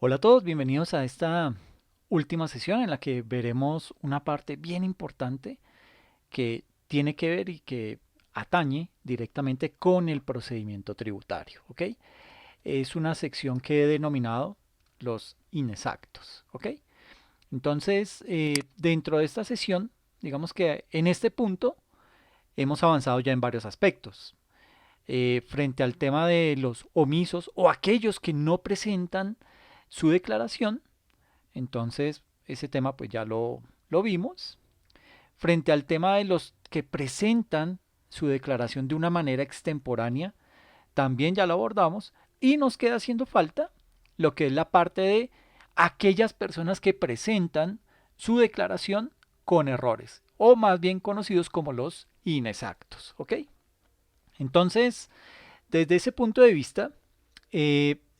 Hola a todos, bienvenidos a esta última sesión en la que veremos una parte bien importante que tiene que ver y que atañe directamente con el procedimiento tributario, ¿ok? Es una sección que he denominado los inexactos, ¿ok? Entonces, dentro de esta sesión, digamos que en este punto hemos avanzado ya en varios aspectos. Frente al tema de los omisos o aquellos que no presentan su declaración, entonces, ese tema pues ya lo vimos. Frente al tema de los que presentan su declaración de una manera extemporánea, también ya lo abordamos. Y nos queda haciendo falta lo que es la parte de aquellas personas que presentan su declaración con errores, o más bien conocidos como los inexactos. ¿Ok? Entonces, desde ese punto de vista,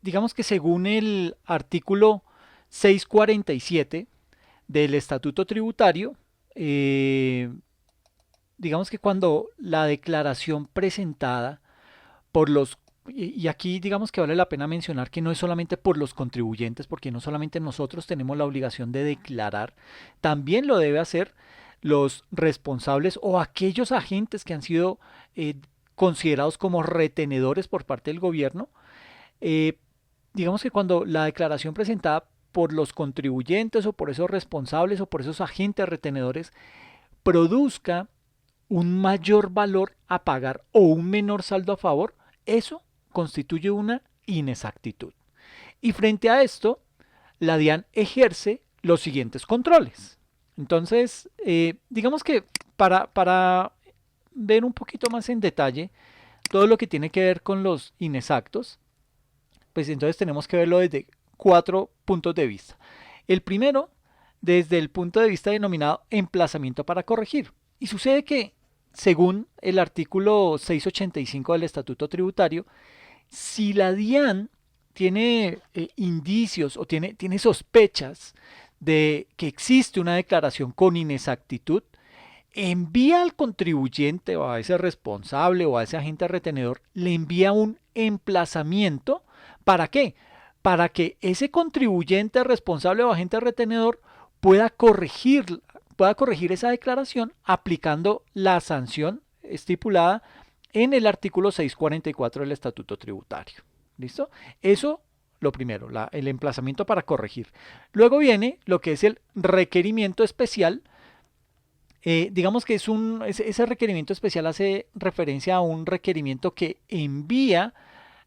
digamos que según el artículo 647 del Estatuto Tributario, eh, digamos que cuando la declaración presentada por los, y aquí digamos que vale la pena mencionar que no es solamente por los contribuyentes, porque no solamente nosotros tenemos la obligación de declarar, también lo debe hacer los responsables o aquellos agentes que han sido considerados como retenedores por parte del gobierno. eh, digamos que cuando la declaración presentada por los contribuyentes o por esos responsables o por esos agentes retenedores produzca un mayor valor a pagar o un menor saldo a favor, eso constituye una inexactitud. Y frente a esto, la DIAN ejerce los siguientes controles. Entonces, digamos que para ver un poquito más en detalle todo lo que tiene que ver con los inexactos, pues entonces tenemos que verlo desde cuatro puntos de vista. El primero, desde el punto de vista denominado emplazamiento para corregir. Y sucede que, según el artículo 685 del Estatuto Tributario, si la DIAN tiene indicios o tiene sospechas de que existe una declaración con inexactitud, envía al contribuyente o a ese responsable o a ese agente retenedor, le envía un emplazamiento. ¿Para qué? Para que ese contribuyente responsable o agente retenedor pueda corregir, pueda corregir esa declaración aplicando la sanción estipulada en el artículo 644 del Estatuto Tributario. ¿Listo? Eso lo primero, el emplazamiento para corregir. Luego viene lo que es el requerimiento especial. Digamos que ese requerimiento especial hace referencia a un requerimiento que envía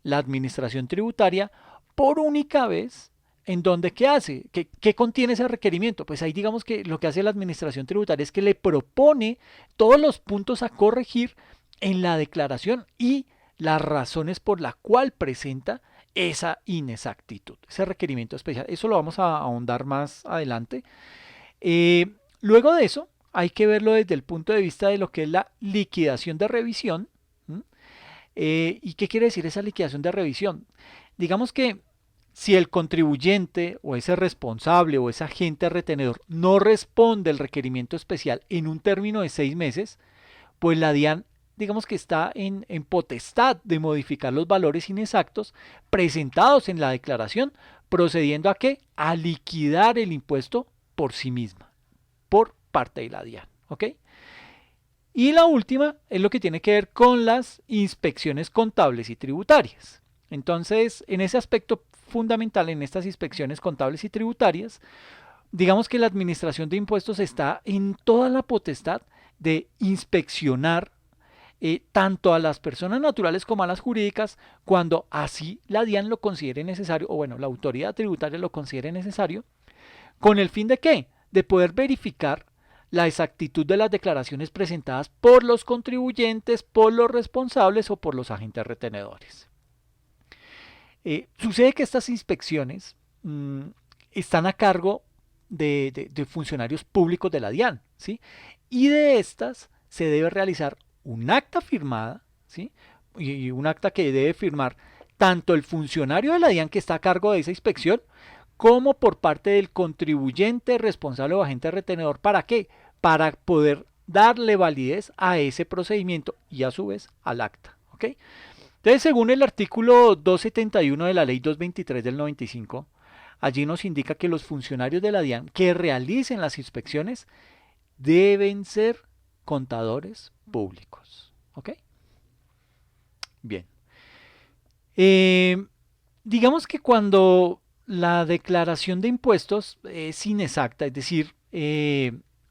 la administración tributaria por única vez. ¿En donde qué hace? ¿Qué contiene ese requerimiento? Pues ahí digamos que lo que hace la administración tributaria es que le propone todos los puntos a corregir en la declaración y las razones por la cual presenta esa inexactitud, ese requerimiento especial. Eso lo vamos a ahondar más adelante. Luego de eso, hay que verlo desde el punto de vista de lo que es la liquidación de revisión. ¿M? ¿Y qué quiere decir esa liquidación de revisión? Digamos que si el contribuyente o ese responsable o ese agente retenedor no responde el requerimiento especial en un término de 6 meses, pues la DIAN digamos que está en potestad de modificar los valores inexactos presentados en la declaración, procediendo a qué? A liquidar el impuesto por sí misma, por parte de la DIAN. ¿Ok? Y la última es lo que tiene que ver con las inspecciones contables y tributarias. Entonces, en ese aspecto fundamental, en estas inspecciones contables y tributarias, digamos que la administración de impuestos está en toda la potestad de inspeccionar tanto a las personas naturales como a las jurídicas cuando así la DIAN lo considere necesario, o bueno, la autoridad tributaria lo considere necesario, ¿con el fin de qué? De poder verificar la exactitud de las declaraciones presentadas por los contribuyentes, por los responsables o por los agentes retenedores. Sucede que estas inspecciones están a cargo de funcionarios públicos de la DIAN, ¿sí? Y de estas se debe realizar un acta firmada, ¿sí? Y un acta que debe firmar tanto el funcionario de la DIAN que está a cargo de esa inspección, como por parte del contribuyente responsable o agente retenedor. ¿Para qué? Para poder darle validez a ese procedimiento y a su vez al acta. ¿Ok? Entonces, según el artículo 271 de la ley 223 del 95, allí nos indica que los funcionarios de la DIAN que realicen las inspecciones deben ser contadores públicos. ¿Ok? Bien. Eh, digamos que cuando la declaración de impuestos es inexacta, es decir,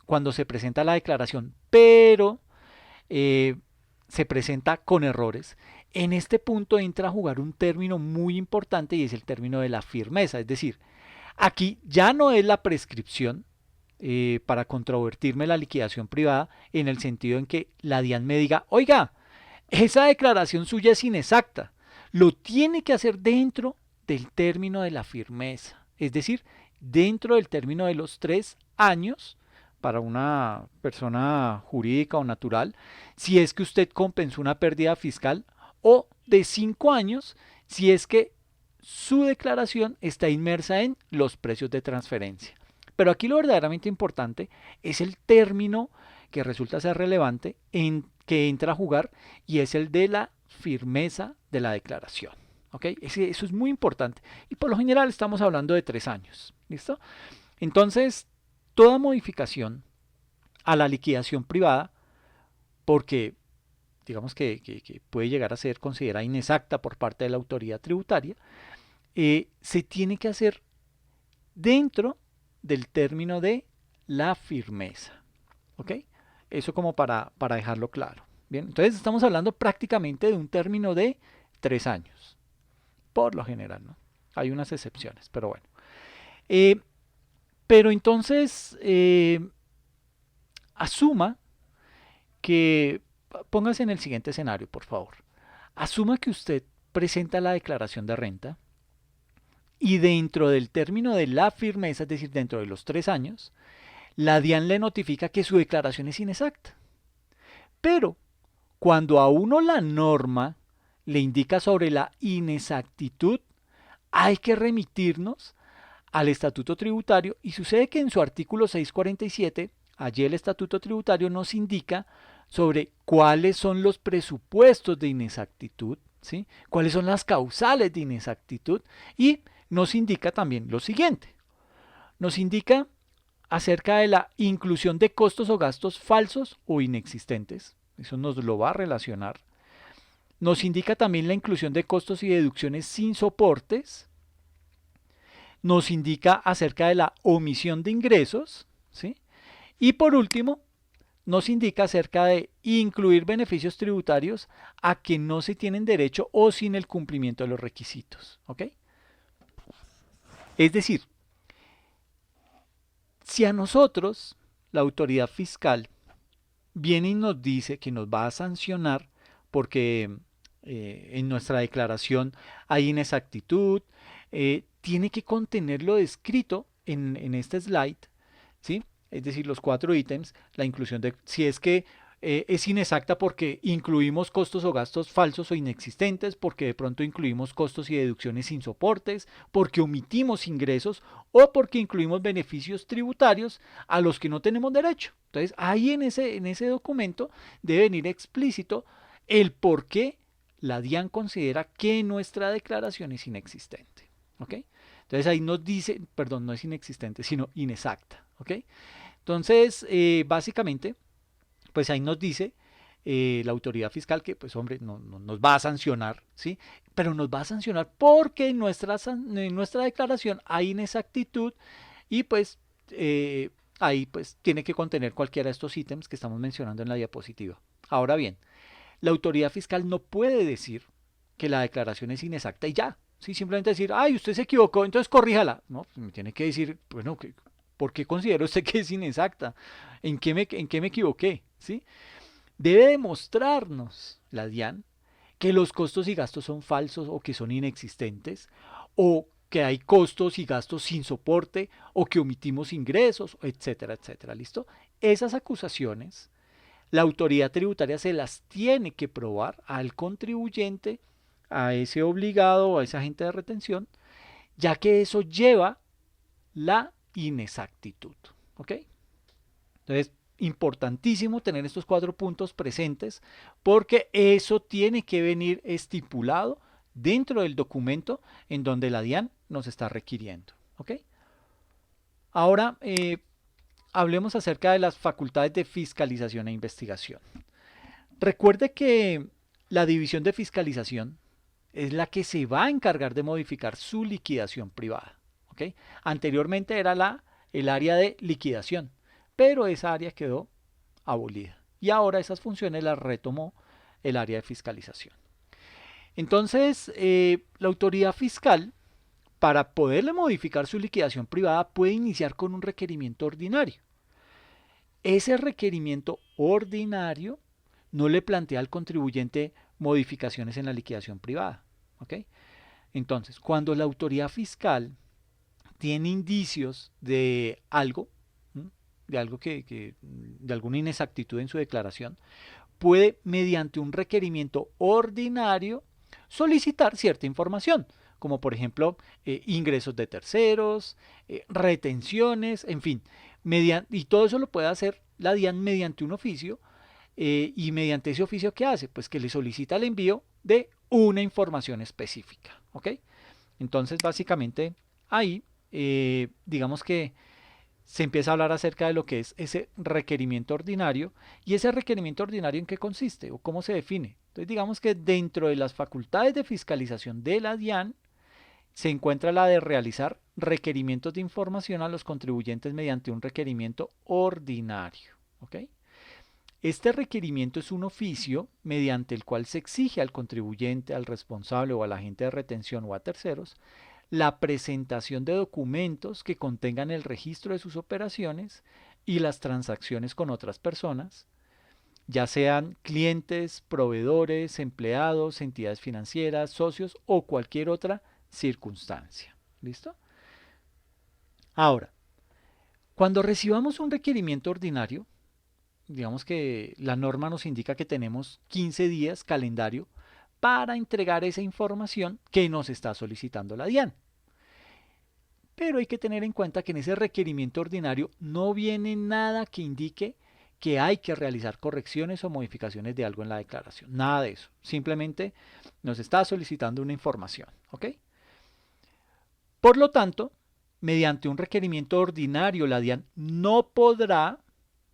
cuando se presenta la declaración, pero eh, se presenta con errores, en este punto entra a jugar un término muy importante y es el término de la firmeza. Es decir, aquí ya no es la prescripción para controvertirme la liquidación privada en el sentido en que la DIAN me diga, oiga, esa declaración suya es inexacta. Lo tiene que hacer dentro del término de la firmeza, es decir, dentro del término de los 3 años para una persona jurídica o natural, si es que usted compensó una pérdida fiscal, o de 5 años si es que su declaración está inmersa en los precios de transferencia. Pero aquí lo verdaderamente importante es el término que resulta ser relevante en que entra a jugar y es el de la firmeza de la declaración. ¿Ok? Eso es muy importante. Y por lo general estamos hablando de 3 años. ¿Listo? Entonces, toda modificación a la liquidación privada, porque digamos que puede llegar a ser considerada inexacta por parte de la autoridad tributaria, se tiene que hacer dentro del término de la firmeza. ¿Ok? Eso como para dejarlo claro. Bien, entonces estamos hablando prácticamente de un término de 3 años, por lo general, ¿no? Hay unas excepciones, pero bueno. Eh, pero entonces, asuma que, póngase en el siguiente escenario, por favor. Asuma que usted presenta la declaración de renta y dentro del término de la firmeza, es decir, dentro de los 3 años, la DIAN le notifica que su declaración es inexacta. Pero cuando a uno la norma le indica sobre la inexactitud, hay que remitirnos al estatuto tributario y sucede que en su artículo 647, allí el estatuto tributario nos indica sobre cuáles son los presupuestos de inexactitud, ¿sí? Cuáles son las causales de inexactitud y nos indica también lo siguiente. Nos indica acerca de la inclusión de costos o gastos falsos o inexistentes. Eso nos lo va a relacionar. Nos indica también la inclusión de costos y deducciones sin soportes. Nos indica acerca de la omisión de ingresos, ¿sí? Y por último, nos indica acerca de incluir beneficios tributarios a que no se tienen derecho o sin el cumplimiento de los requisitos. ¿Ok? Es decir, si a nosotros la autoridad fiscal viene y nos dice que nos va a sancionar porque en nuestra declaración hay inexactitud, tiene que contenerlo descrito en este slide, ¿sí? Es decir, los 4 ítems, la inclusión de, si es que es inexacta porque incluimos costos o gastos falsos o inexistentes, porque de pronto incluimos costos y deducciones sin soportes, porque omitimos ingresos o porque incluimos beneficios tributarios a los que no tenemos derecho. Entonces, ahí en ese documento debe venir explícito el por qué la DIAN considera que nuestra declaración es inexistente. ¿Ok? Entonces ahí nos dice, perdón, no es inexistente, sino inexacta. ¿Ok? Entonces, básicamente, pues ahí nos dice la autoridad fiscal que, pues hombre, no nos va a sancionar, ¿sí? Pero nos va a sancionar porque en nuestra declaración hay inexactitud y pues ahí pues tiene que contener cualquiera de estos ítems que estamos mencionando en la diapositiva. Ahora bien, la autoridad fiscal no puede decir que la declaración es inexacta y ya. Sí, simplemente decir, ay, usted se equivocó, entonces corríjala. No, me tiene que decir, bueno, ¿por qué considera usted que es inexacta? ¿En qué me equivoqué? ¿Sí? Debe demostrarnos la DIAN que los costos y gastos son falsos o que son inexistentes, o que hay costos y gastos sin soporte, o que omitimos ingresos, etcétera, etcétera. ¿Listo? Esas acusaciones, la autoridad tributaria se las tiene que probar al contribuyente, a ese obligado, a ese agente de retención, ya que eso lleva la inexactitud. ¿Ok? Entonces, importantísimo tener estos 4 puntos presentes porque eso tiene que venir estipulado dentro del documento en donde la DIAN nos está requiriendo. ¿Ok? Ahora hablemos acerca de las facultades de fiscalización e investigación. Recuerde que la división de fiscalización es la que se va a encargar de modificar su liquidación privada. ¿Ok? Anteriormente era el área de liquidación, pero esa área quedó abolida. Y ahora esas funciones las retomó el área de fiscalización. Entonces, la autoridad fiscal, para poderle modificar su liquidación privada, puede iniciar con un requerimiento ordinario. Ese requerimiento ordinario no le plantea al contribuyente modificaciones en la liquidación privada. ¿Ok? Entonces, cuando la autoridad fiscal tiene indicios de algo, de algo de alguna inexactitud en su declaración, puede, mediante un requerimiento ordinario, solicitar cierta información, como por ejemplo ingresos de terceros, retenciones, en fin, y todo eso lo puede hacer la DIAN mediante un oficio, y mediante ese oficio, ¿qué hace? Pues que le solicita el envío de una información específica. ¿Ok? Entonces, básicamente, ahí, digamos que se empieza a hablar acerca de lo que es ese requerimiento ordinario. ¿Y ese requerimiento ordinario en qué consiste o cómo se define? Entonces, digamos que dentro de las facultades de fiscalización de la DIAN se encuentra la de realizar requerimientos de información a los contribuyentes mediante un requerimiento ordinario. ¿Ok? Este requerimiento es un oficio mediante el cual se exige al contribuyente, al responsable o al agente de retención o a terceros la presentación de documentos que contengan el registro de sus operaciones y las transacciones con otras personas, ya sean clientes, proveedores, empleados, entidades financieras, socios o cualquier otra circunstancia. ¿Listo? Ahora, cuando recibamos un requerimiento ordinario, digamos que la norma nos indica que tenemos 15 días calendario para entregar esa información que nos está solicitando la DIAN. Pero hay que tener en cuenta que en ese requerimiento ordinario no viene nada que indique que hay que realizar correcciones o modificaciones de algo en la declaración. Nada de eso. Simplemente nos está solicitando una información. ¿Ok? Por lo tanto, mediante un requerimiento ordinario, la DIAN no podrá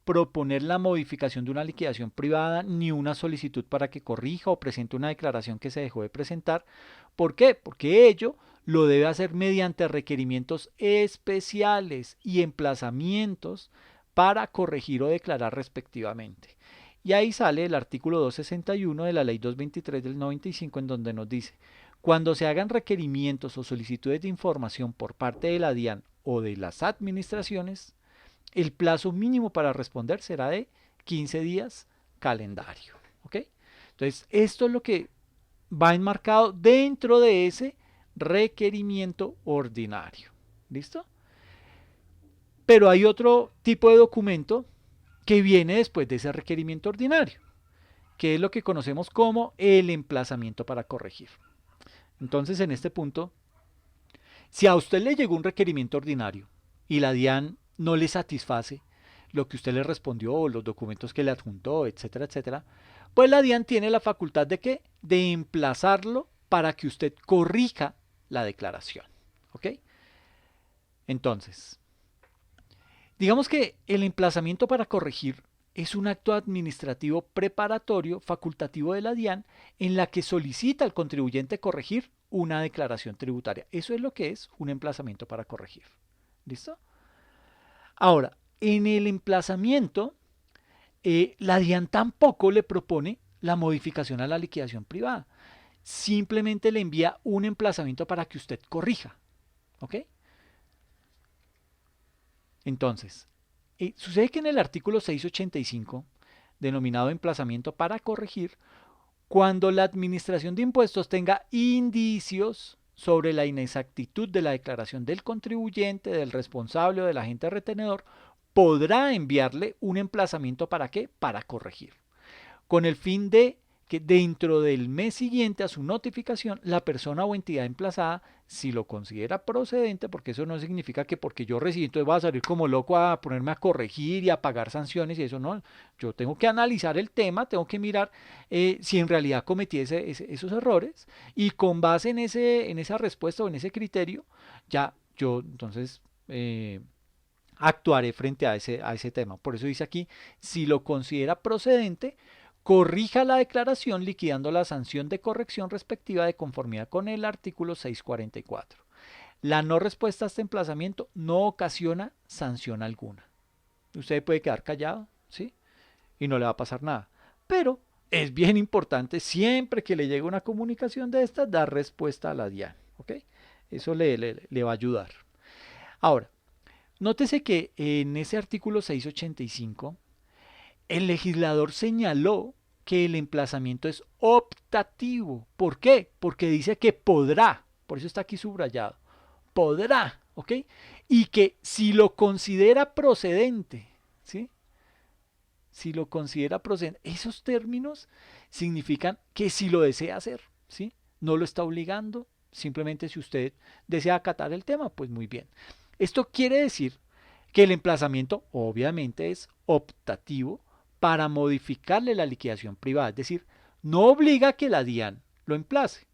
proponer la modificación de una liquidación privada ni una solicitud para que corrija o presente una declaración que se dejó de presentar. ¿Por qué? Porque ello lo debe hacer mediante requerimientos especiales y emplazamientos para corregir o declarar respectivamente. Y ahí sale el artículo 261 de la ley 223 del 95, en donde nos dice: cuando se hagan requerimientos o solicitudes de información por parte de la DIAN o de las administraciones, el plazo mínimo para responder será de 15 días calendario. ¿Ok? Entonces, esto es lo que va enmarcado dentro de ese requerimiento ordinario. ¿Listo? Pero hay otro tipo de documento que viene después de ese requerimiento ordinario, que es lo que conocemos como el emplazamiento para corregir. Entonces, en este punto, si a usted le llegó un requerimiento ordinario y la DIAN no le satisface lo que usted le respondió o los documentos que le adjuntó, etcétera, etcétera, pues la DIAN tiene la facultad de ¿qué? De emplazarlo para que usted corrija la declaración. ¿Ok? Entonces, digamos que el emplazamiento para corregir es un acto administrativo preparatorio facultativo de la DIAN en la que solicita al contribuyente corregir una declaración tributaria. Eso es lo que es un emplazamiento para corregir. ¿Listo? Ahora, en el emplazamiento, la DIAN tampoco le propone la modificación a la liquidación privada. Simplemente le envía un emplazamiento para que usted corrija. ¿Ok? Entonces, sucede que en el artículo 685, denominado emplazamiento para corregir, cuando la administración de impuestos tenga indicios sobre la inexactitud de la declaración del contribuyente, del responsable o del agente retenedor, podrá enviarle un emplazamiento ¿para qué? Para corregir, con el fin de que dentro del mes siguiente a su notificación, la persona o entidad emplazada, si lo considera procedente, porque eso no significa que porque yo recibí, entonces voy a salir como loco a ponerme a corregir y a pagar sanciones y eso no. Yo tengo que analizar el tema, tengo que mirar si en realidad cometí esos errores y con base en esa respuesta o en ese criterio, ya yo entonces actuaré frente a ese tema. Por eso dice aquí, si lo considera procedente, corrija la declaración liquidando la sanción de corrección respectiva de conformidad con el artículo 644. La no respuesta a este emplazamiento no ocasiona sanción alguna. Usted puede quedar callado, ¿sí? Y no le va a pasar nada. Pero es bien importante siempre que le llegue una comunicación de esta, dar respuesta a la DIAN, ¿ok? Eso le va a ayudar. Ahora, nótese que en ese artículo 685, el legislador señaló que el emplazamiento es optativo. ¿Por qué? Porque dice que podrá, por eso está aquí subrayado, podrá, ¿ok? Y que si lo considera procedente, ¿sí? Si lo considera procedente, esos términos significan que si lo desea hacer, ¿sí? No lo está obligando, simplemente si usted desea acatar el tema, pues muy bien. Esto quiere decir que el emplazamiento obviamente es optativo para modificarle la liquidación privada, es decir, no obliga a que la DIAN lo emplace.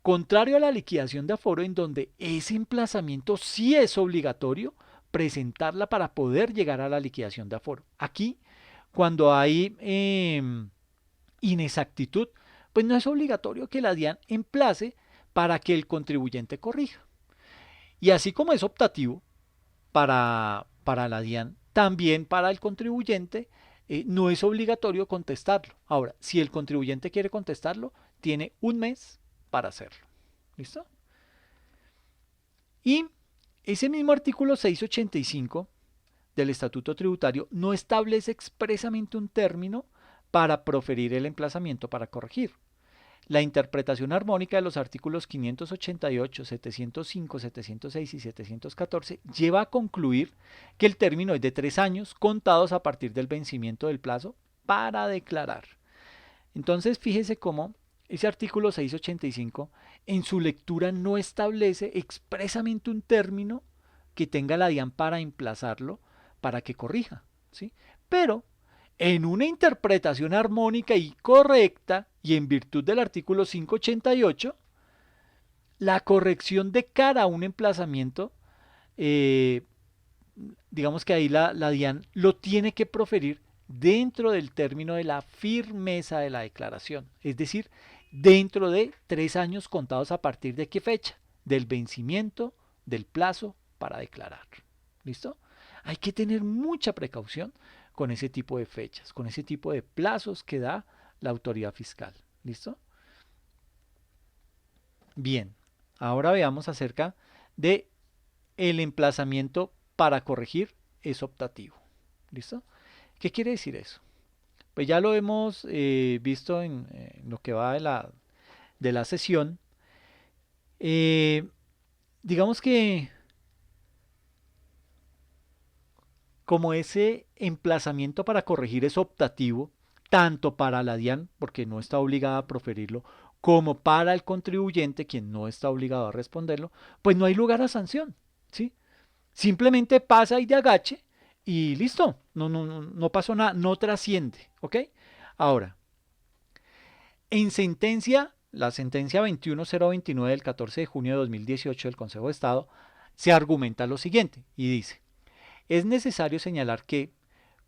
Contrario a la liquidación de aforo, en donde ese emplazamiento sí es obligatorio presentarla para poder llegar a la liquidación de aforo. Aquí, cuando hay inexactitud, pues no es obligatorio que la DIAN emplace para que el contribuyente corrija. Y así como es optativo para la DIAN, también para el contribuyente no es obligatorio contestarlo. Ahora, si el contribuyente quiere contestarlo, tiene un mes para hacerlo. ¿Listo? Y ese mismo artículo 685 del Estatuto Tributario no establece expresamente un término para proferir el emplazamiento para corregir. La interpretación armónica de los artículos 588, 705, 706 y 714 lleva a concluir que el término es de 3 años contados a partir del vencimiento del plazo para declarar. Entonces, fíjese cómo ese artículo 685 en su lectura no establece expresamente un término que tenga la DIAN para emplazarlo para que corrija, ¿sí? Pero en una interpretación armónica y correcta y en virtud del artículo 588, la corrección de cara a un emplazamiento, eh, digamos que ahí la DIAN lo tiene que proferir dentro del término de la firmeza de la declaración, es decir, dentro de 3 años contados a partir de qué fecha, del vencimiento del plazo para declarar. ¿Listo? Hay que tener mucha precaución con ese tipo de fechas, con ese tipo de plazos que da la autoridad fiscal. ¿Listo? Bien, ahora veamos acerca de el emplazamiento para corregir es optativo. ¿Listo? ¿Qué quiere decir eso? Pues ya lo hemos visto en lo que va de la sesión. Digamos que como ese emplazamiento para corregir es optativo, tanto para la DIAN, porque no está obligada a proferirlo, como para el contribuyente, quien no está obligado a responderlo, pues no hay lugar a sanción, ¿sí? Simplemente pasa y de agache y listo, no pasó nada, no trasciende, ¿ok? Ahora, en sentencia, la sentencia 21029 del 14 de junio de 2018 del Consejo de Estado, se argumenta lo siguiente y dice: es necesario señalar que,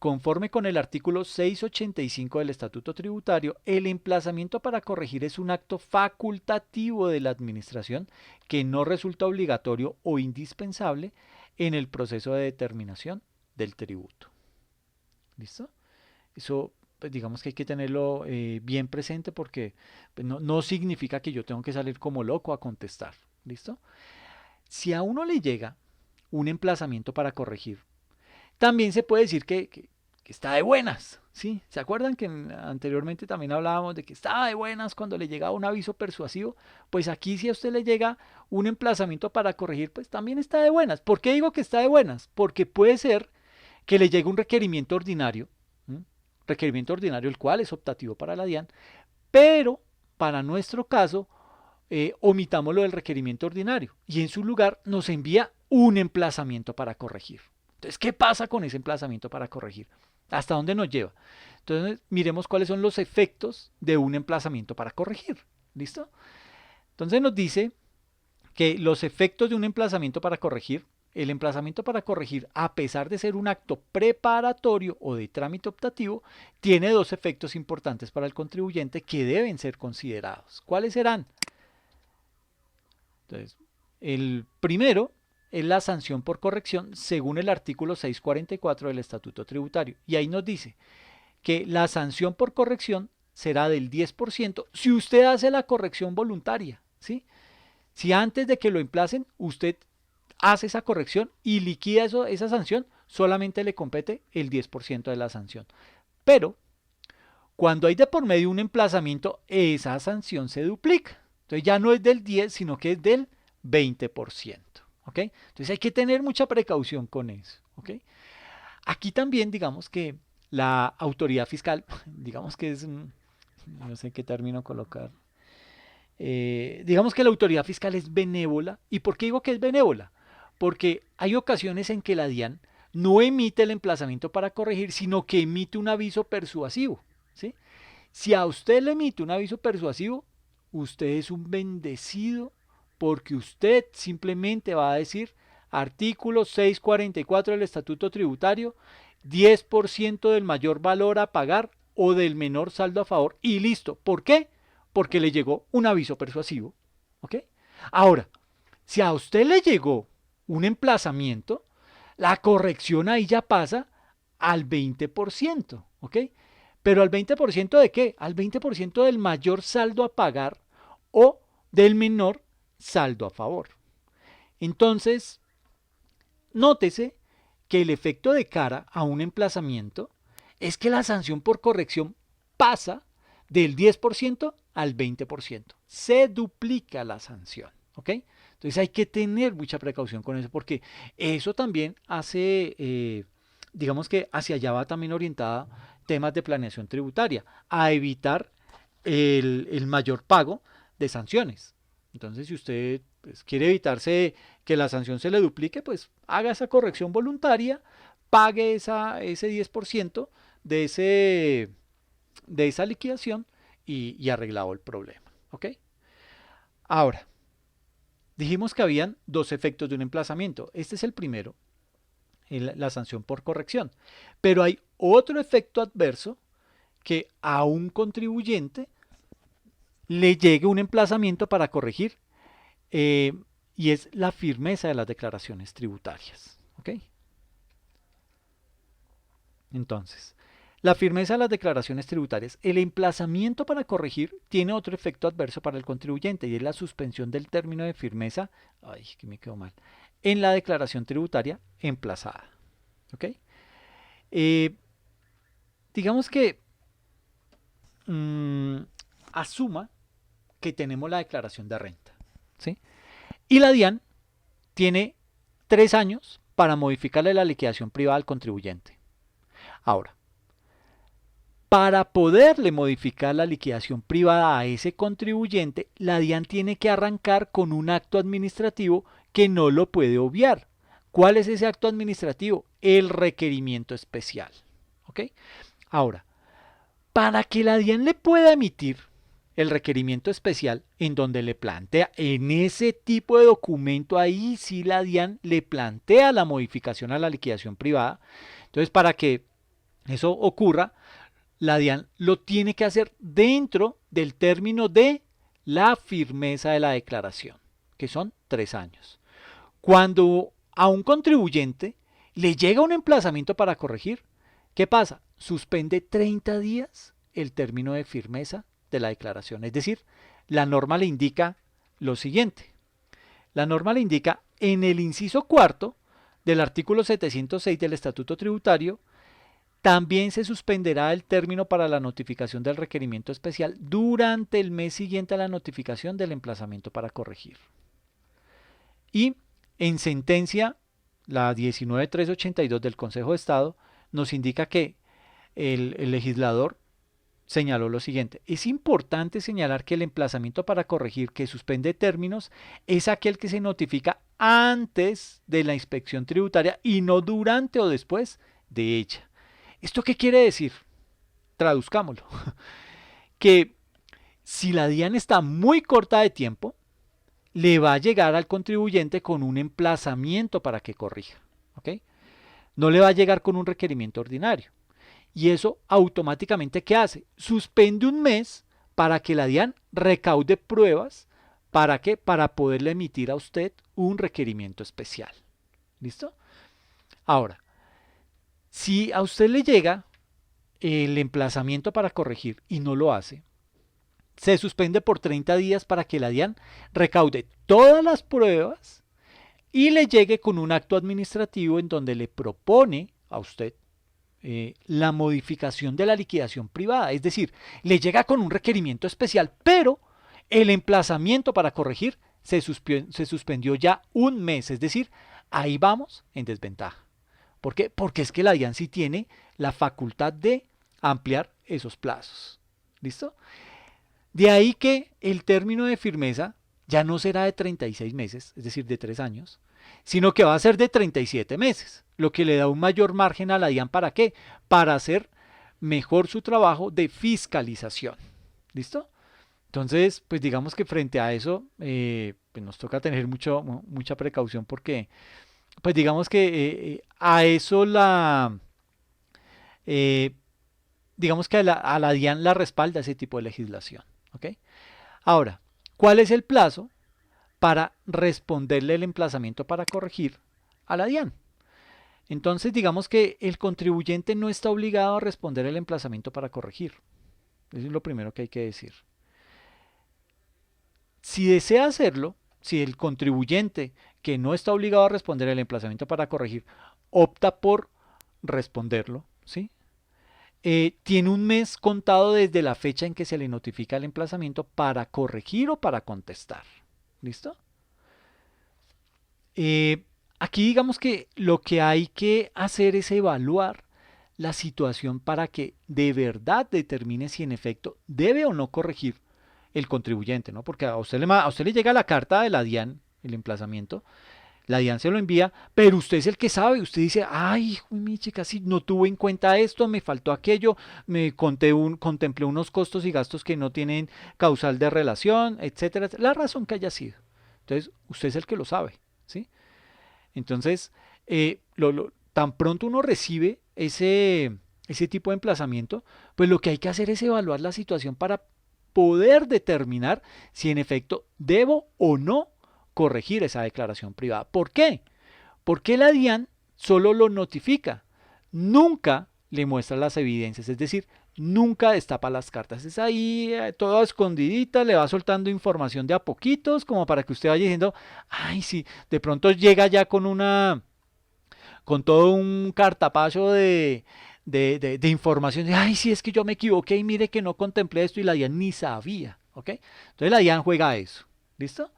conforme con el artículo 685 del Estatuto Tributario, el emplazamiento para corregir es un acto facultativo de la Administración que no resulta obligatorio o indispensable en el proceso de determinación del tributo. ¿Listo? Eso, pues digamos que hay que tenerlo bien presente porque pues, no significa que yo tengo que salir como loco a contestar. ¿Listo? Si a uno le llega un emplazamiento para corregir, también se puede decir que está de buenas, ¿sí? ¿Se acuerdan que anteriormente también hablábamos de que estaba de buenas cuando le llegaba un aviso persuasivo? Pues aquí si a usted le llega un emplazamiento para corregir, pues también está de buenas. ¿Por qué digo que está de buenas? Porque puede ser que le llegue un requerimiento ordinario, ¿sí? Requerimiento ordinario el cual es optativo para la DIAN, pero para nuestro caso omitamos lo del requerimiento ordinario y en su lugar nos envía un emplazamiento para corregir. Entonces, ¿qué pasa con ese emplazamiento para corregir? ¿Hasta dónde nos lleva? Entonces, miremos cuáles son los efectos de un emplazamiento para corregir. ¿Listo? Entonces nos dice que los efectos de un emplazamiento para corregir, el emplazamiento para corregir, a pesar de ser un acto preparatorio o de trámite optativo, tiene dos efectos importantes para el contribuyente que deben ser considerados. ¿Cuáles serán? Entonces, el primero es la sanción por corrección según el artículo 644 del Estatuto Tributario. Y ahí nos dice que la sanción por corrección será del 10% si usted hace la corrección voluntaria, ¿sí? Si antes de que lo emplacen, usted hace esa corrección y liquida esa sanción, solamente le compete el 10% de la sanción. Pero cuando hay de por medio un emplazamiento, esa sanción se duplica. Entonces ya no es del 10, sino que es del 20%. ¿Ok? Entonces hay que tener mucha precaución con eso. ¿Ok? Aquí también digamos que la autoridad fiscal, digamos que es, no sé qué término colocar, digamos que la autoridad fiscal es benévola. ¿Y por qué digo que es benévola? Porque hay ocasiones en que la DIAN no emite el emplazamiento para corregir, sino que emite un aviso persuasivo. ¿Sí? Si a usted le emite un aviso persuasivo, usted es un bendecido porque usted simplemente va a decir artículo 644 del Estatuto Tributario, 10% del mayor valor a pagar o del menor saldo a favor y listo. ¿Por qué? Porque le llegó un aviso persuasivo. ¿Ok? Ahora, si a usted le llegó un emplazamiento, la corrección ahí ya pasa al 20%. ¿Ok? Pero al 20% de qué? Al 20% del mayor saldo a pagar o del menor saldo a favor. Entonces, nótese que el efecto de cara a un emplazamiento es que la sanción por corrección pasa del 10% al 20%. Se duplica la sanción. ¿Ok? Entonces hay que tener mucha precaución con eso porque eso también hace, digamos que hacia allá va también orientada temas de planeación tributaria, a evitar el mayor pago de sanciones. Entonces, si usted pues, quiere evitarse que la sanción se le duplique, pues haga esa corrección voluntaria, pague ese 10% de, de esa liquidación y arreglado el problema. ¿Ok? Ahora, dijimos que habían dos efectos de un emplazamiento. Este es el primero, la sanción por corrección. Pero hay otro efecto adverso que a un contribuyente le llegue un emplazamiento para corregir y es la firmeza de las declaraciones tributarias. ¿Ok? Entonces, la firmeza de las declaraciones tributarias, el emplazamiento para corregir tiene otro efecto adverso para el contribuyente y es la suspensión del término de firmeza, ay, que me quedó mal, en la declaración tributaria emplazada. ¿Ok? Digamos que asuma que tenemos la declaración de renta. ¿Sí? Y la DIAN tiene 3 años para modificarle la liquidación privada al contribuyente. Ahora, para poderle modificar la liquidación privada a ese contribuyente, la DIAN tiene que arrancar con un acto administrativo que no lo puede obviar. ¿Cuál es ese acto administrativo? El requerimiento especial. ¿Ok? Ahora, para que la DIAN le pueda emitir el requerimiento especial en donde le plantea, en ese tipo de documento, ahí sí la DIAN le plantea la modificación a la liquidación privada. Entonces, para que eso ocurra, la DIAN lo tiene que hacer dentro del término de la firmeza de la declaración, que son 3 años. Cuando a un contribuyente le llega un emplazamiento para corregir, ¿qué pasa? Suspende 30 días el término de firmeza de la declaración. Es decir, la norma le indica lo siguiente. La norma le indica en el inciso cuarto del artículo 706 del Estatuto Tributario, también se suspenderá el término para la notificación del requerimiento especial durante el mes siguiente a la notificación del emplazamiento para corregir. Y en sentencia, la 19382 del Consejo de Estado nos indica que el legislador señaló lo siguiente. Es importante señalar que el emplazamiento para corregir que suspende términos es aquel que se notifica antes de la inspección tributaria y no durante o después de ella. ¿Esto qué quiere decir? Traduzcámoslo. Que si la DIAN está muy corta de tiempo, le va a llegar al contribuyente con un emplazamiento para que corrija. ¿Ok? No le va a llegar con un requerimiento ordinario. Y eso automáticamente, ¿qué hace? Suspende un mes para que la DIAN recaude pruebas. ¿Para qué? Para poderle emitir a usted un requerimiento especial. ¿Listo? Ahora, si a usted le llega el emplazamiento para corregir y no lo hace, se suspende por 30 días para que la DIAN recaude todas las pruebas y le llegue con un acto administrativo en donde le propone a usted la modificación de la liquidación privada. Es decir, le llega con un requerimiento especial, pero el emplazamiento para corregir se suspendió ya un mes. Es decir, ahí vamos en desventaja. ¿Por qué? Porque es que la DIAN sí tiene la facultad de ampliar esos plazos. ¿Listo? De ahí que el término de firmeza ya no será de 36 meses, es decir, de 3 años, sino que va a ser de 37 meses, lo que le da un mayor margen a la DIAN. ¿Para qué? Para hacer mejor su trabajo de fiscalización. ¿Listo? Entonces, pues digamos que frente a eso, pues nos toca tener mucha precaución porque, pues digamos que a eso eh, digamos que a la DIAN la respalda ese tipo de legislación. ¿Ok? Ahora, ¿cuál es el plazo para responderle el emplazamiento para corregir a la DIAN? Entonces, digamos que el contribuyente no está obligado a responder el emplazamiento para corregir. Eso es lo primero que hay que decir. Si desea hacerlo, si el contribuyente que no está obligado a responder el emplazamiento para corregir opta por responderlo, ¿sí? Tiene un mes contado desde la fecha en que se le notifica el emplazamiento para corregir o para contestar. ¿Listo? Eh, Aquí digamos que lo que hay que hacer es evaluar la situación para que de verdad determine si en efecto debe o no corregir el contribuyente, ¿no? Porque a usted le llega la carta de la DIAN, el emplazamiento, la DIAN se lo envía, pero usted es el que sabe, usted dice, ay, mi chica, si no tuve en cuenta esto, me faltó aquello, contemplé unos costos y gastos que no tienen causal de relación, etcétera, la razón que haya sido. Entonces, usted es el que lo sabe, ¿sí? Entonces, tan pronto uno recibe ese tipo de emplazamiento, pues lo que hay que hacer es evaluar la situación para poder determinar si en efecto debo o no corregir esa declaración privada. ¿Por qué? Porque la DIAN solo lo notifica, nunca le muestra las evidencias, es decir, nunca destapa las cartas. Es ahí toda escondidita, le va soltando información de a poquitos, como para que usted vaya diciendo, ay, sí, de pronto llega ya con todo un cartapacio de información, de, ay, sí, es que yo me equivoqué y mire que no contemplé esto y la DIAN ni sabía, ¿ok? Entonces la DIAN juega a eso, ¿listo?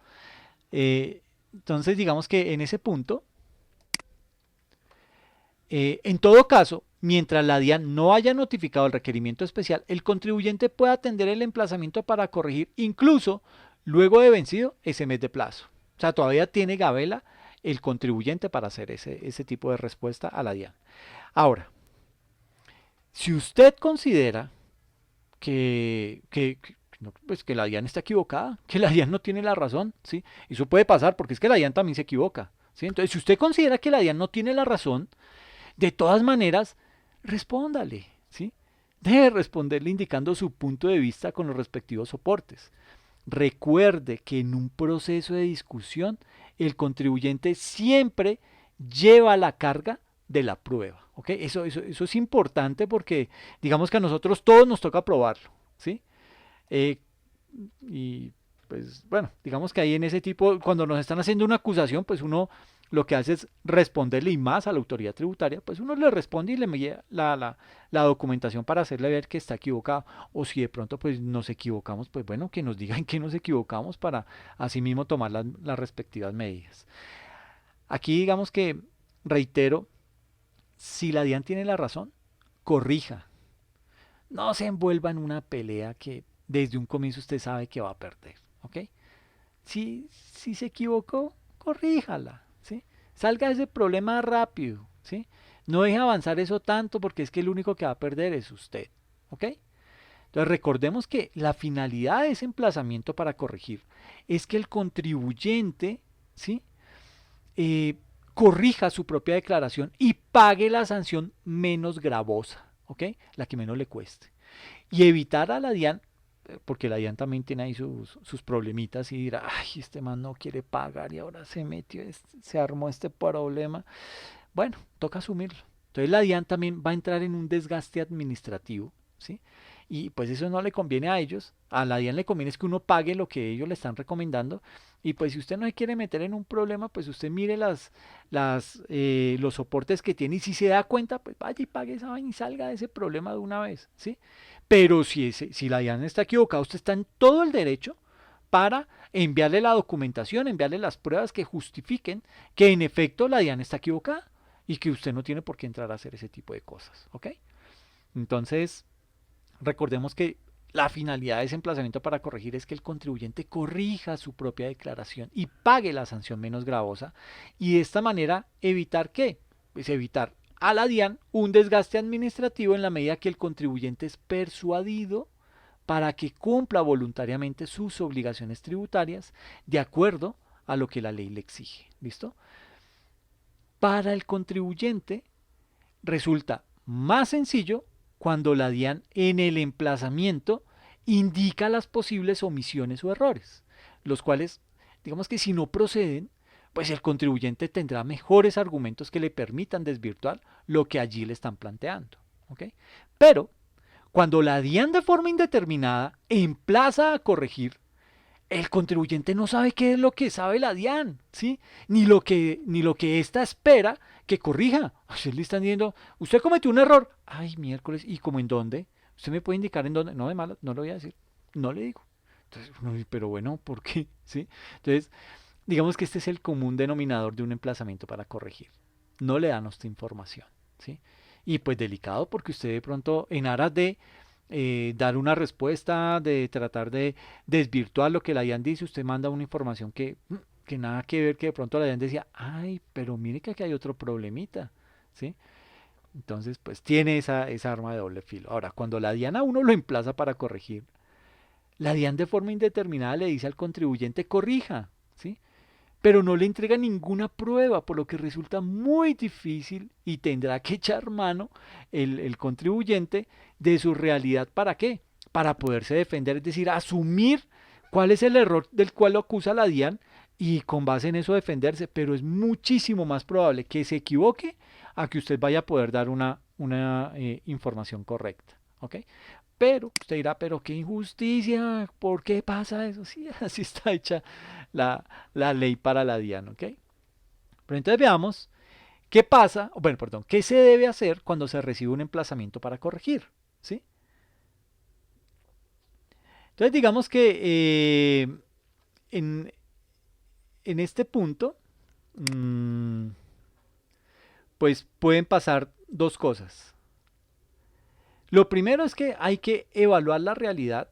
Entonces digamos que en ese punto, en todo caso, mientras la DIAN no haya notificado el requerimiento especial, el contribuyente puede atender el emplazamiento para corregir incluso luego de vencido ese mes de plazo. O sea, todavía tiene gabela el contribuyente para hacer ese tipo de respuesta a la DIAN. Ahora, si usted considera pues que la DIAN está equivocada, que la DIAN no tiene la razón, ¿sí? Eso puede pasar porque es que la DIAN también se equivoca, ¿sí? Entonces, si usted considera que la DIAN no tiene la razón, de todas maneras, respóndale, ¿sí? Debe responderle indicando su punto de vista con los respectivos soportes. Recuerde que en un proceso de discusión, el contribuyente siempre lleva la carga de la prueba. ¿Ok? Eso es importante porque digamos que a nosotros todos nos toca probarlo. ¿Sí? Eh, y pues bueno, digamos que ahí en ese tipo, cuando nos están haciendo una acusación, pues uno lo que hace es responderle y más a la autoridad tributaria, pues uno le responde y le envía la documentación para hacerle ver que está equivocado. O si de pronto pues nos equivocamos, pues bueno, que nos digan que nos equivocamos para así mismo tomar las respectivas medidas. Aquí digamos que, reitero, si la DIAN tiene la razón, corrija. No se envuelva en una pelea que desde un comienzo usted sabe que va a perder. ¿Ok? Si se equivocó, corríjala. ¿Sí? Salga de ese problema rápido. ¿Sí? No deje avanzar eso tanto porque es que el único que va a perder es usted. ¿Ok? Entonces recordemos que la finalidad de ese emplazamiento para corregir es que el contribuyente, ¿sí? eh, corrija su propia declaración y pague la sanción menos gravosa, ¿ok? La que menos le cueste. Y evitar a la DIAN, porque la DIAN también tiene ahí sus problemitas y dirá, ay, este man no quiere pagar y ahora se metió, se armó este problema. Bueno, toca asumirlo. Entonces la DIAN también va a entrar en un desgaste administrativo, ¿sí? Y pues eso no le conviene a ellos. A la DIAN le conviene es que uno pague lo que ellos le están recomendando. Y pues si usted no se quiere meter en un problema, pues usted mire los soportes que tiene y si se da cuenta, pues vaya y pague esa vaina y salga de ese problema de una vez, ¿sí? Pero si la DIAN está equivocada, usted está en todo el derecho para enviarle la documentación, enviarle las pruebas que justifiquen que en efecto la DIAN está equivocada y que usted no tiene por qué entrar a hacer ese tipo de cosas, ¿ok? Entonces, recordemos que la finalidad de ese emplazamiento para corregir es que el contribuyente corrija su propia declaración y pague la sanción menos gravosa y de esta manera evitar qué? Pues evitar a la DIAN un desgaste administrativo en la medida que el contribuyente es persuadido para que cumpla voluntariamente sus obligaciones tributarias de acuerdo a lo que la ley le exige. ¿Listo? Para el contribuyente resulta más sencillo cuando la DIAN en el emplazamiento indica las posibles omisiones o errores, los cuales, digamos que si no proceden, pues el contribuyente tendrá mejores argumentos que le permitan desvirtuar lo que allí le están planteando. ¿Ok? Pero cuando la DIAN de forma indeterminada emplaza a corregir, el contribuyente no sabe qué es lo que sabe la DIAN, ¿sí? Ni lo que ésta espera que corrija. A usted le están diciendo, usted cometió un error. Ay, miércoles, ¿y cómo en dónde? ¿Usted me puede indicar en dónde? No, de malas, no lo voy a decir. No le digo. Entonces, pero bueno, ¿por qué? ¿Sí? Entonces, digamos que este es el común denominador de un emplazamiento para corregir. No le dan a usted información, ¿sí? Y pues delicado porque usted de pronto en aras de dar una respuesta, de tratar de desvirtuar lo que la DIAN dice, usted manda una información que nada que ver, que de pronto la DIAN decía, ay, pero mire que aquí hay otro problemita, ¿sí? Entonces, pues tiene esa arma de doble filo. Ahora, cuando la DIAN a uno lo emplaza para corregir, la DIAN de forma indeterminada le dice al contribuyente corrija, ¿sí? Pero no le entrega ninguna prueba, por lo que resulta muy difícil y tendrá que echar mano el contribuyente de su realidad. ¿Para qué? Para poderse defender, es decir, asumir cuál es el error del cual lo acusa la DIAN y con base en eso defenderse, pero es muchísimo más probable que se equivoque a que usted vaya a poder dar una información correcta. ¿Ok? Pero usted dirá, pero qué injusticia, ¿por qué pasa eso? Sí, así está hecha la ley para la DIAN, ¿ok? Pero entonces veamos qué pasa, bueno, perdón, qué se debe hacer cuando se recibe un emplazamiento para corregir, ¿sí? Entonces digamos que en, en este punto, mmm, pues pueden pasar dos cosas. Lo primero es que hay que evaluar la realidad,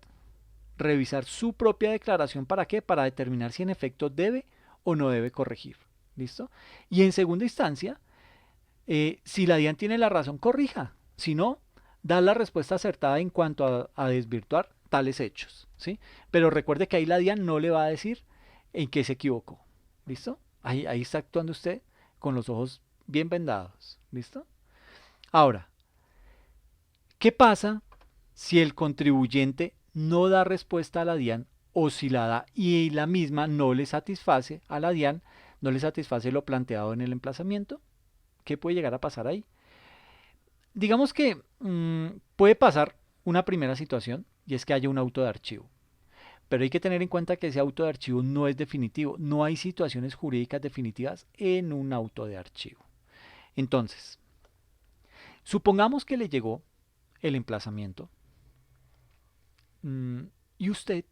revisar su propia declaración. ¿Para qué? Para determinar si en efecto debe o no debe corregir. ¿Listo? Y en segunda instancia, si la DIAN tiene la razón, corrija. Si no, da la respuesta acertada en cuanto a desvirtuar tales hechos. ¿Sí? Pero recuerde que ahí la DIAN no le va a decir en qué se equivocó. ¿Listo? Ahí está actuando usted con los ojos bien vendados. ¿Listo? Ahora, ¿qué pasa si el contribuyente no da respuesta a la DIAN o si la da y la misma no le satisface a la DIAN, no le satisface lo planteado en el emplazamiento? ¿Qué puede llegar a pasar ahí? Digamos que puede pasar una primera situación y es que haya un auto de archivo. Pero hay que tener en cuenta que ese auto de archivo no es definitivo. No hay situaciones jurídicas definitivas en un auto de archivo. Entonces, supongamos que le llegó el emplazamiento y usted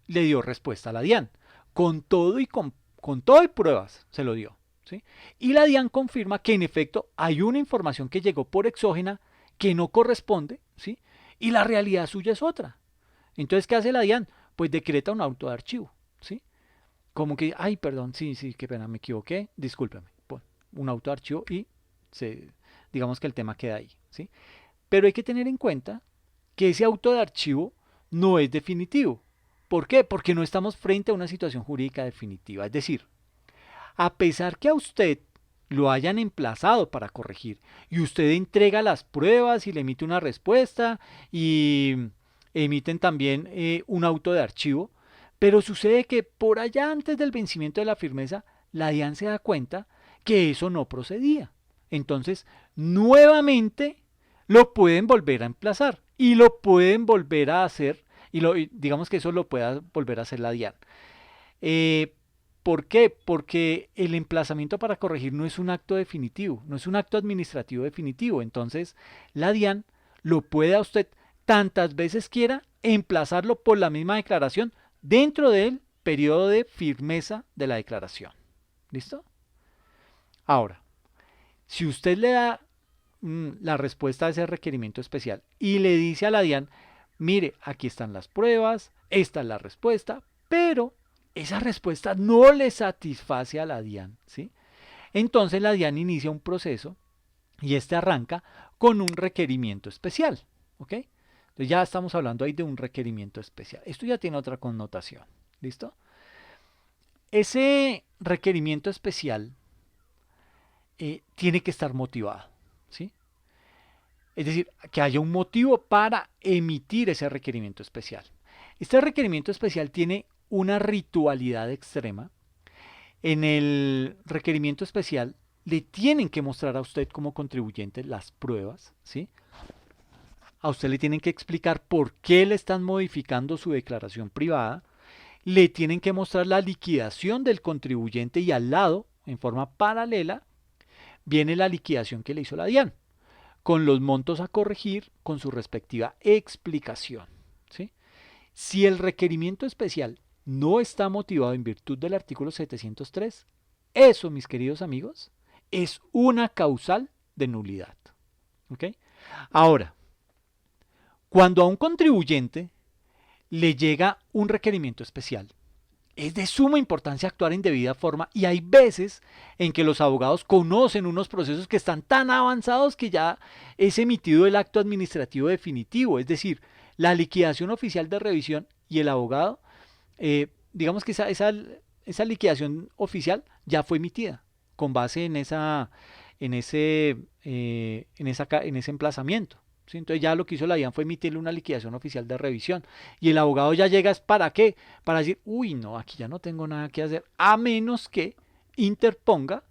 le dio respuesta a la DIAN. Con todo y con todo y pruebas se lo dio. ¿Sí? Y la DIAN confirma que en efecto hay una información que llegó por exógena que no corresponde, ¿sí? Y la realidad suya es otra. Entonces, ¿qué hace la DIAN? Pues decreta un auto de archivo, ¿sí? Como que, ay, perdón, sí, qué pena, me equivoqué, discúlpeme. Pon un auto de archivo y digamos que el tema queda ahí, ¿sí? Pero hay que tener en cuenta que ese auto de archivo no es definitivo. ¿Por qué? Porque no estamos frente a una situación jurídica definitiva. Es decir, a pesar que a usted lo hayan emplazado para corregir y usted entrega las pruebas y le emite una respuesta y emiten también un auto de archivo, pero sucede que por allá antes del vencimiento de la firmeza, la DIAN se da cuenta que eso no procedía. Entonces, nuevamente lo pueden volver a emplazar y lo pueden volver a hacer y digamos que eso lo pueda volver a hacer la DIAN. Eh, ¿Por qué? Porque el emplazamiento para corregir no es un acto definitivo, no es un acto administrativo definitivo. Entonces, la DIAN lo puede a usted tantas veces quiera emplazarlo por la misma declaración dentro del periodo de firmeza de la declaración. ¿Listo? Ahora, si usted le da la respuesta a ese requerimiento especial y le dice a la DIAN, mire, aquí están las pruebas, esta es la respuesta, pero esa respuesta no le satisface a la DIAN, ¿sí? Entonces la DIAN inicia un proceso y este arranca con un requerimiento especial, ¿ok? Entonces ya estamos hablando ahí de un requerimiento especial. Esto ya tiene otra connotación, ¿listo? Ese requerimiento especial tiene que estar motivado, ¿sí? Es decir, que haya un motivo para emitir ese requerimiento especial. Este requerimiento especial tiene una ritualidad extrema. En el requerimiento especial le tienen que mostrar a usted como contribuyente las pruebas, ¿sí? A usted le tienen que explicar por qué le están modificando su declaración privada, le tienen que mostrar la liquidación del contribuyente y al lado, en forma paralela, viene la liquidación que le hizo la DIAN, con los montos a corregir con su respectiva explicación, ¿sí? Si el requerimiento especial no está motivado en virtud del artículo 703, eso, mis queridos amigos, es una causal de nulidad. ¿Ok? Ahora, cuando a un contribuyente le llega un requerimiento especial, es de suma importancia actuar en debida forma y hay veces en que los abogados conocen unos procesos que están tan avanzados que ya es emitido el acto administrativo definitivo, es decir, la liquidación oficial de revisión y el abogado, digamos que esa liquidación oficial ya fue emitida con base en ese emplazamiento. ¿Sí? Entonces ya lo que hizo la DIAN fue emitirle una liquidación oficial de revisión. Y el abogado ya llega, ¿para qué? Para decir, uy, no, aquí ya no tengo nada que hacer, a menos que interponga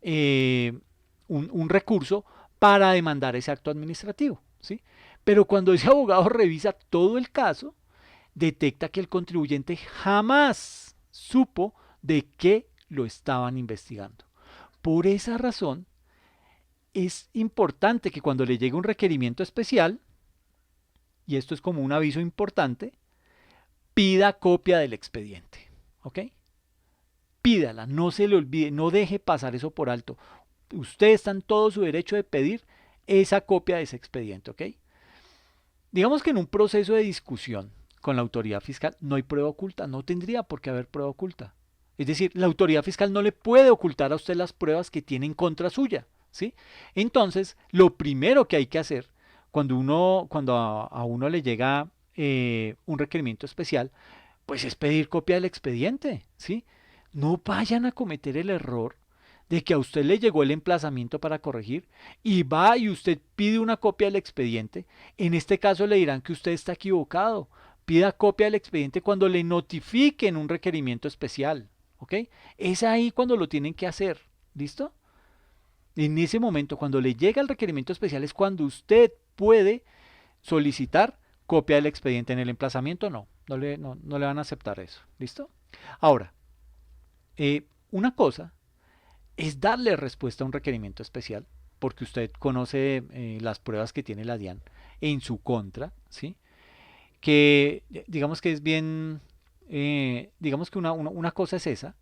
eh, un recurso para demandar ese acto administrativo. ¿Sí? Pero cuando ese abogado revisa todo el caso, detecta que el contribuyente jamás supo de qué lo estaban investigando. Por esa razón, es importante que cuando le llegue un requerimiento especial, y esto es como un aviso importante, pida copia del expediente. ¿Ok? Pídala, no se le olvide, no deje pasar eso por alto. Usted está en todo su derecho de pedir esa copia de ese expediente. ¿Ok? Digamos que en un proceso de discusión con la autoridad fiscal no hay prueba oculta, no tendría por qué haber prueba oculta. Es decir, la autoridad fiscal no le puede ocultar a usted las pruebas que tiene en contra suya, ¿sí? Entonces, lo primero que hay que hacer cuando a uno le llega un requerimiento especial, pues es pedir copia del expediente, ¿sí? No vayan a cometer el error de que a usted le llegó el emplazamiento para corregir y va y usted pide una copia del expediente. En este caso le dirán que usted está equivocado. Pida copia del expediente cuando le notifiquen un requerimiento especial. ¿Ok? Es ahí cuando lo tienen que hacer. ¿Listo? En ese momento, cuando le llega el requerimiento especial, es cuando usted puede solicitar copia del expediente. En el emplazamiento no le van a aceptar eso. ¿Listo? Ahora, una cosa es darle respuesta a un requerimiento especial, porque usted conoce las pruebas que tiene la DIAN en su contra, ¿sí? Que digamos que es bien, digamos que una cosa es esa,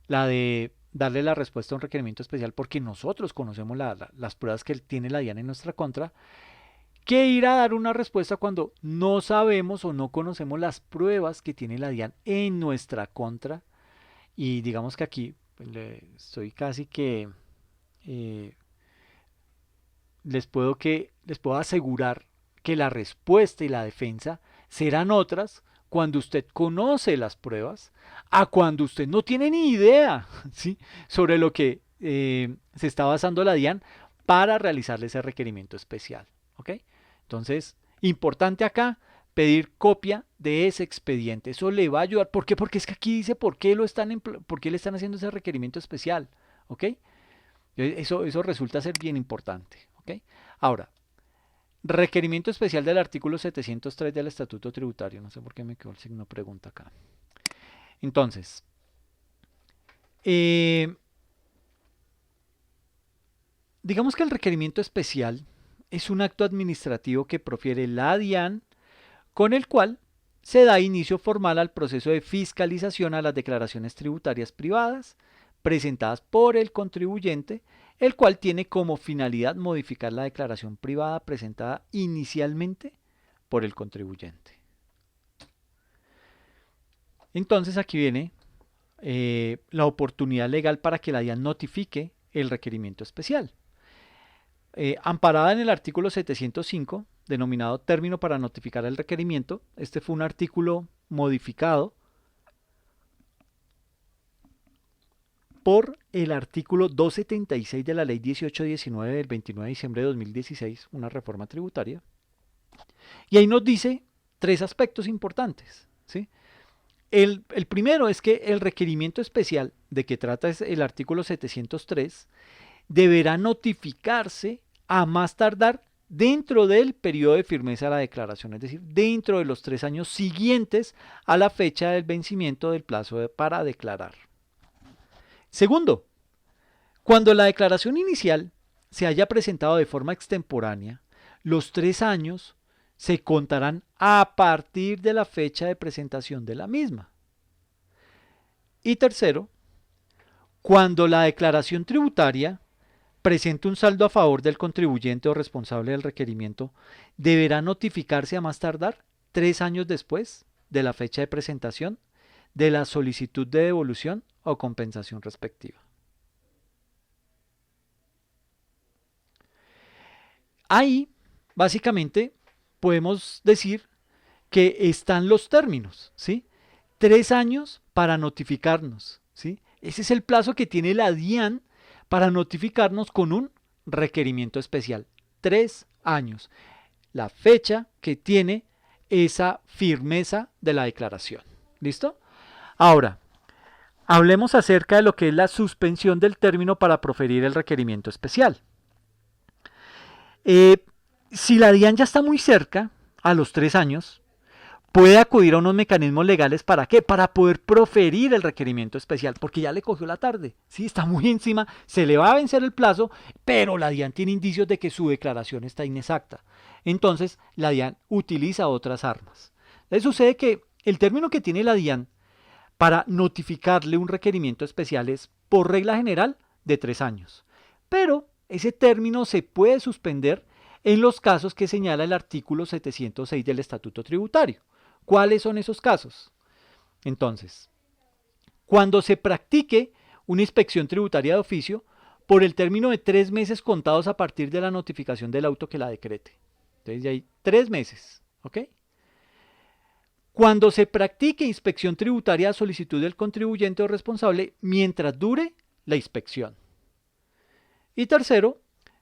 la de darle la respuesta a un requerimiento especial porque nosotros conocemos las pruebas que tiene la DIAN en nuestra contra, que ir a dar una respuesta cuando no sabemos o no conocemos las pruebas que tiene la DIAN en nuestra contra. Y digamos que aquí pues, estoy casi que eh, les puedo asegurar que la respuesta y la defensa serán otras cuando usted conoce las pruebas a cuando usted no tiene ni idea, ¿sí?, sobre lo que se está basando la DIAN para realizarle ese requerimiento especial. ¿Ok? Entonces, importante acá pedir copia de ese expediente. Eso le va a ayudar. ¿Por qué? Porque es que aquí dice por qué le están haciendo ese requerimiento especial. ¿Ok? Eso resulta ser bien importante. ¿Ok? Ahora, requerimiento especial del artículo 703 del Estatuto Tributario. No sé por qué me quedó el signo pregunta acá. Entonces, digamos que el requerimiento especial es un acto administrativo que profiere la DIAN con el cual se da inicio formal al proceso de fiscalización a las declaraciones tributarias privadas presentadas por el contribuyente, el cual tiene como finalidad modificar la declaración privada presentada inicialmente por el contribuyente. Entonces aquí viene la oportunidad legal para que la DIAN notifique el requerimiento especial. Amparada en el artículo 705, denominado término para notificar el requerimiento. Este fue un artículo modificado por el artículo 276 de la ley 1819 del 29 de diciembre de 2016, una reforma tributaria. Y ahí nos dice tres aspectos importantes, ¿sí? El primero es que el requerimiento especial de que trata es el artículo 703 deberá notificarse a más tardar dentro del periodo de firmeza de la declaración, es decir, dentro de los 3 años siguientes a la fecha del vencimiento del plazo para declarar. Segundo, cuando la declaración inicial se haya presentado de forma extemporánea, los 3 años se contarán a partir de la fecha de presentación de la misma. Y tercero, cuando la declaración tributaria presente un saldo a favor del contribuyente o responsable del requerimiento, deberá notificarse a más tardar 3 años después de la fecha de presentación de la solicitud de devolución o compensación respectiva. Ahí, básicamente, podemos decir que están los términos, ¿sí? 3 años para notificarnos, ¿sí? Ese es el plazo que tiene la DIAN para notificarnos con un requerimiento especial. 3 años. La fecha que tiene esa firmeza de la declaración. ¿Listo? Ahora, hablemos acerca de lo que es la suspensión del término para proferir el requerimiento especial. Si la DIAN ya está muy cerca, a los 3 años, puede acudir a unos mecanismos legales. ¿Para qué? Para poder proferir el requerimiento especial, porque ya le cogió la tarde, ¿sí? Está muy encima, se le va a vencer el plazo, pero la DIAN tiene indicios de que su declaración está inexacta. Entonces, la DIAN utiliza otras armas. Le sucede que el término que tiene la DIAN para notificarle un requerimiento especial es, por regla general, de 3 años. Pero ese término se puede suspender en los casos que señala el artículo 706 del Estatuto Tributario. ¿Cuáles son esos casos? Entonces, cuando se practique una inspección tributaria de oficio por el término de 3 meses contados a partir de la notificación del auto que la decrete. Entonces, ya hay 3 meses. ¿Ok? Cuando se practique inspección tributaria a solicitud del contribuyente o responsable mientras dure la inspección. Y tercero,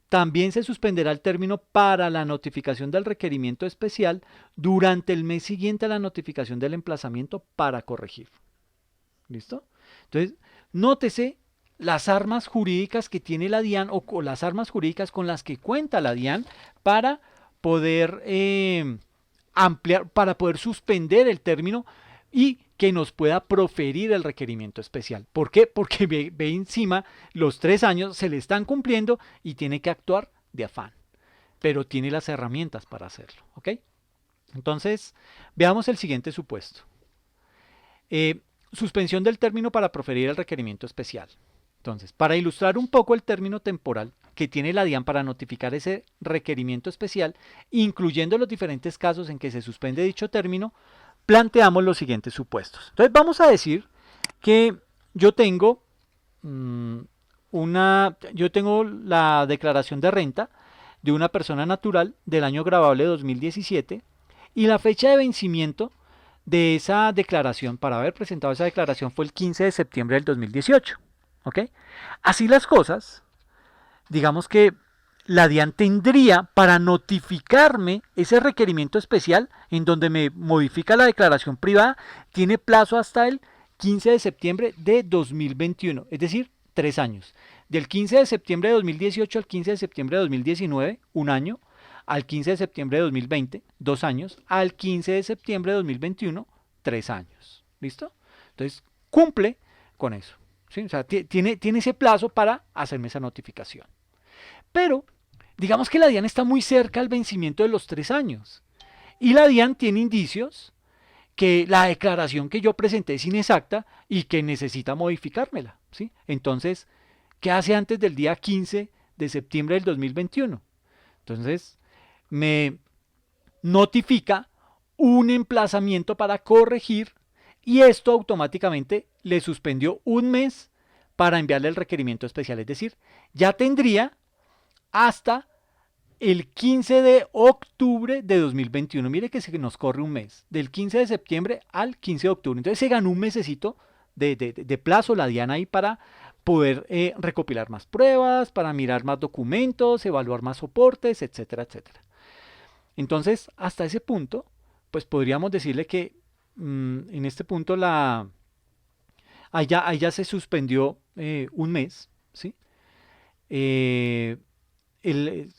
también se suspenderá el término para la notificación del requerimiento especial durante el mes siguiente a la notificación del emplazamiento para corregir. ¿Listo? Entonces, nótese las armas jurídicas que tiene la DIAN o las armas jurídicas con las que cuenta la DIAN para poder ampliar, para poder suspender el término y que nos pueda proferir el requerimiento especial. ¿Por qué? Porque ve encima los 3 años, se le están cumpliendo y tiene que actuar de afán. Pero tiene las herramientas para hacerlo. ¿Ok? Entonces, veamos el siguiente supuesto. Suspensión del término para proferir el requerimiento especial. Entonces, para ilustrar un poco el término temporal que tiene la DIAN para notificar ese requerimiento especial, incluyendo los diferentes casos en que se suspende dicho término, planteamos los siguientes supuestos. Entonces vamos a decir que yo tengo la declaración de renta de una persona natural del año gravable 2017 Y la fecha de vencimiento de esa declaración, para haber presentado esa declaración, fue el 15 de septiembre del 2018. ¿Ok? Así las cosas, digamos que la DIAN tendría para notificarme ese requerimiento especial en donde me modifica la declaración privada, tiene plazo hasta el 15 de septiembre de 2021, es decir, 3 años. Del 15 de septiembre de 2018 al 15 de septiembre de 2019, un año. Al 15 de septiembre de 2020, 2 años. Al 15 de septiembre de 2021, 3 años. ¿Listo? Entonces, cumple con eso. ¿Sí? O sea, tiene ese plazo para hacerme esa notificación. Pero, digamos que la DIAN está muy cerca al vencimiento de los 3 años. Y la DIAN tiene indicios que la declaración que yo presenté es inexacta y que necesita modificármela. ¿Sí? Entonces, ¿qué hace antes del día 15 de septiembre del 2021? Entonces, me notifica un emplazamiento para corregir y esto automáticamente le suspendió un mes para enviarle el requerimiento especial. Es decir, ya tendría hasta el 15 de octubre de 2021. Mire que se nos corre un mes, del 15 de septiembre al 15 de octubre. Entonces se ganó un mesecito de plazo la DIAN ahí para poder recopilar más pruebas, para mirar más documentos, evaluar más soportes, etcétera, etcétera. Entonces, hasta ese punto, pues podríamos decirle que en este punto ahí ya se suspendió un mes, ¿sí? Eh,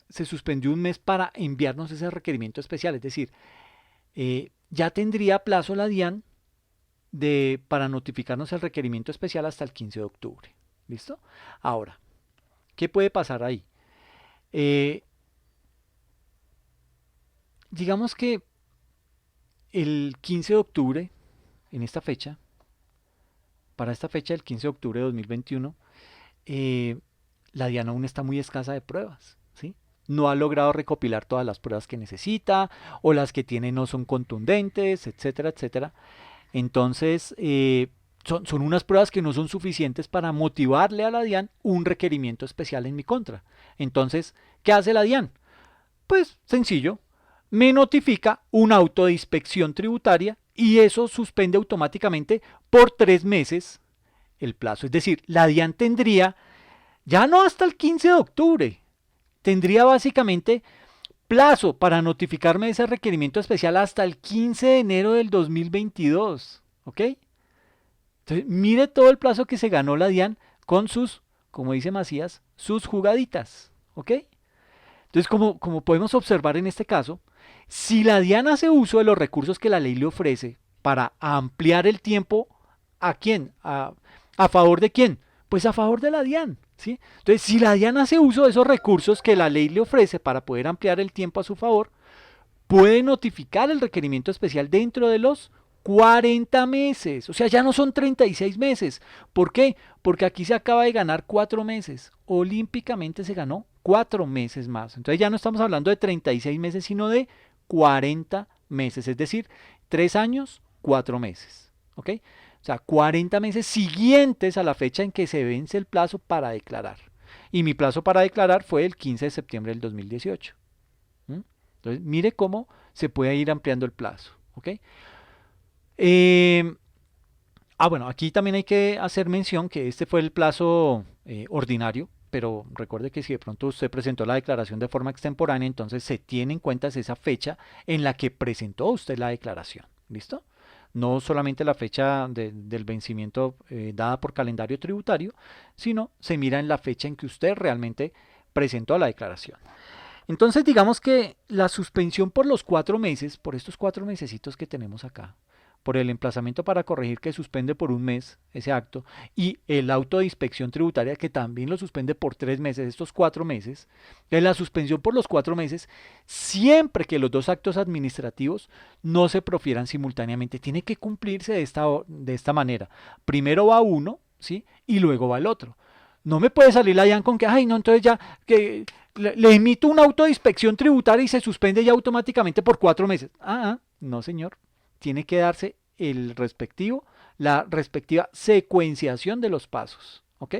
se suspendió un mes para enviarnos ese requerimiento especial, es decir, ya tendría plazo la DIAN para notificarnos el requerimiento especial hasta el 15 de octubre. ¿Listo? Ahora, ¿qué puede pasar ahí? Digamos que el 15 de octubre, en esta fecha, para esta fecha del 15 de octubre de 2021, la DIAN aún está muy escasa de pruebas, ¿sí? No ha logrado recopilar todas las pruebas que necesita, o las que tiene no son contundentes, etcétera, etcétera. Entonces, son unas pruebas que no son suficientes para motivarle a la DIAN un requerimiento especial en mi contra. Entonces, ¿qué hace la DIAN? Pues sencillo, me notifica un auto de inspección tributaria y eso suspende automáticamente por 3 meses el plazo. Es decir, la DIAN tendría, ya no hasta el 15 de octubre, tendría básicamente plazo para notificarme de ese requerimiento especial hasta el 15 de enero del 2022. ¿Ok? Entonces, mire todo el plazo que se ganó la DIAN con sus, como dice Macías, sus jugaditas. ¿Ok? Entonces, como podemos observar en este caso, si la DIAN hace uso de los recursos que la ley le ofrece para ampliar el tiempo, ¿a quién? ¿A favor de quién? Pues a favor de la DIAN. ¿Sí? Entonces, si la DIAN hace uso de esos recursos que la ley le ofrece para poder ampliar el tiempo a su favor, puede notificar el requerimiento especial dentro de los 40 meses. O sea, ya no son 36 meses. ¿Por qué? Porque aquí se acaba de ganar 4 meses. Olímpicamente se ganó 4 meses más. Entonces ya no estamos hablando de 36 meses, sino de 40 meses. Es decir, 3 años, 4 meses. ¿Ok? O sea, 40 meses siguientes a la fecha en que se vence el plazo para declarar. Y mi plazo para declarar fue el 15 de septiembre del 2018. Entonces, mire cómo se puede ir ampliando el plazo. ¿Ok? Bueno, aquí también hay que hacer mención que este fue el plazo ordinario, pero recuerde que si de pronto usted presentó la declaración de forma extemporánea, entonces se tiene en cuenta esa fecha en la que presentó usted la declaración. ¿Listo? No solamente la fecha del vencimiento dada por calendario tributario, sino se mira en la fecha en que usted realmente presentó la declaración. Entonces digamos que la suspensión por los 4 meses, por estos 4 mesecitos que tenemos acá, por el emplazamiento para corregir que suspende por un mes ese acto y el auto de inspección tributaria que también lo suspende por 3 meses, estos 4 meses, en la suspensión por los 4 meses, siempre que los dos actos administrativos no se profieran simultáneamente, tiene que cumplirse de esta manera. Primero va uno, ¿sí? Y luego va el otro. No me puede salir la DIAN con que, ay, no, entonces ya, que le emito un auto de inspección tributaria y se suspende ya automáticamente por 4 meses. No, señor. Tiene que darse la respectiva secuenciación de los pasos. ¿Ok?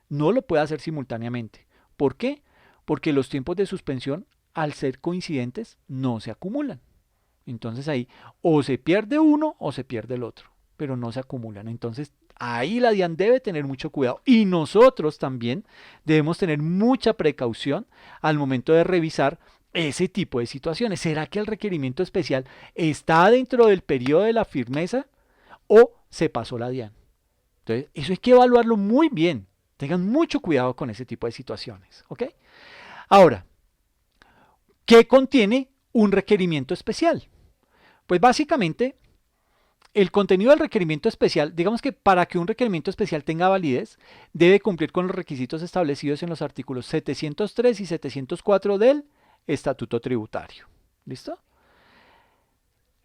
No lo puede hacer simultáneamente. ¿Por qué? Porque los tiempos de suspensión, al ser coincidentes, no se acumulan. Entonces ahí o se pierde uno o se pierde el otro, pero no se acumulan. Entonces ahí la DIAN debe tener mucho cuidado y nosotros también debemos tener mucha precaución al momento de revisar ese tipo de situaciones. ¿Será que el requerimiento especial está dentro del periodo de la firmeza o se pasó la DIAN? Entonces, eso hay que evaluarlo muy bien. Tengan mucho cuidado con ese tipo de situaciones. ¿Ok? Ahora, ¿qué contiene un requerimiento especial? Pues básicamente, el contenido del requerimiento especial, digamos que para que un requerimiento especial tenga validez, debe cumplir con los requisitos establecidos en los artículos 703 y 704 del Estatuto Tributario. ¿Listo?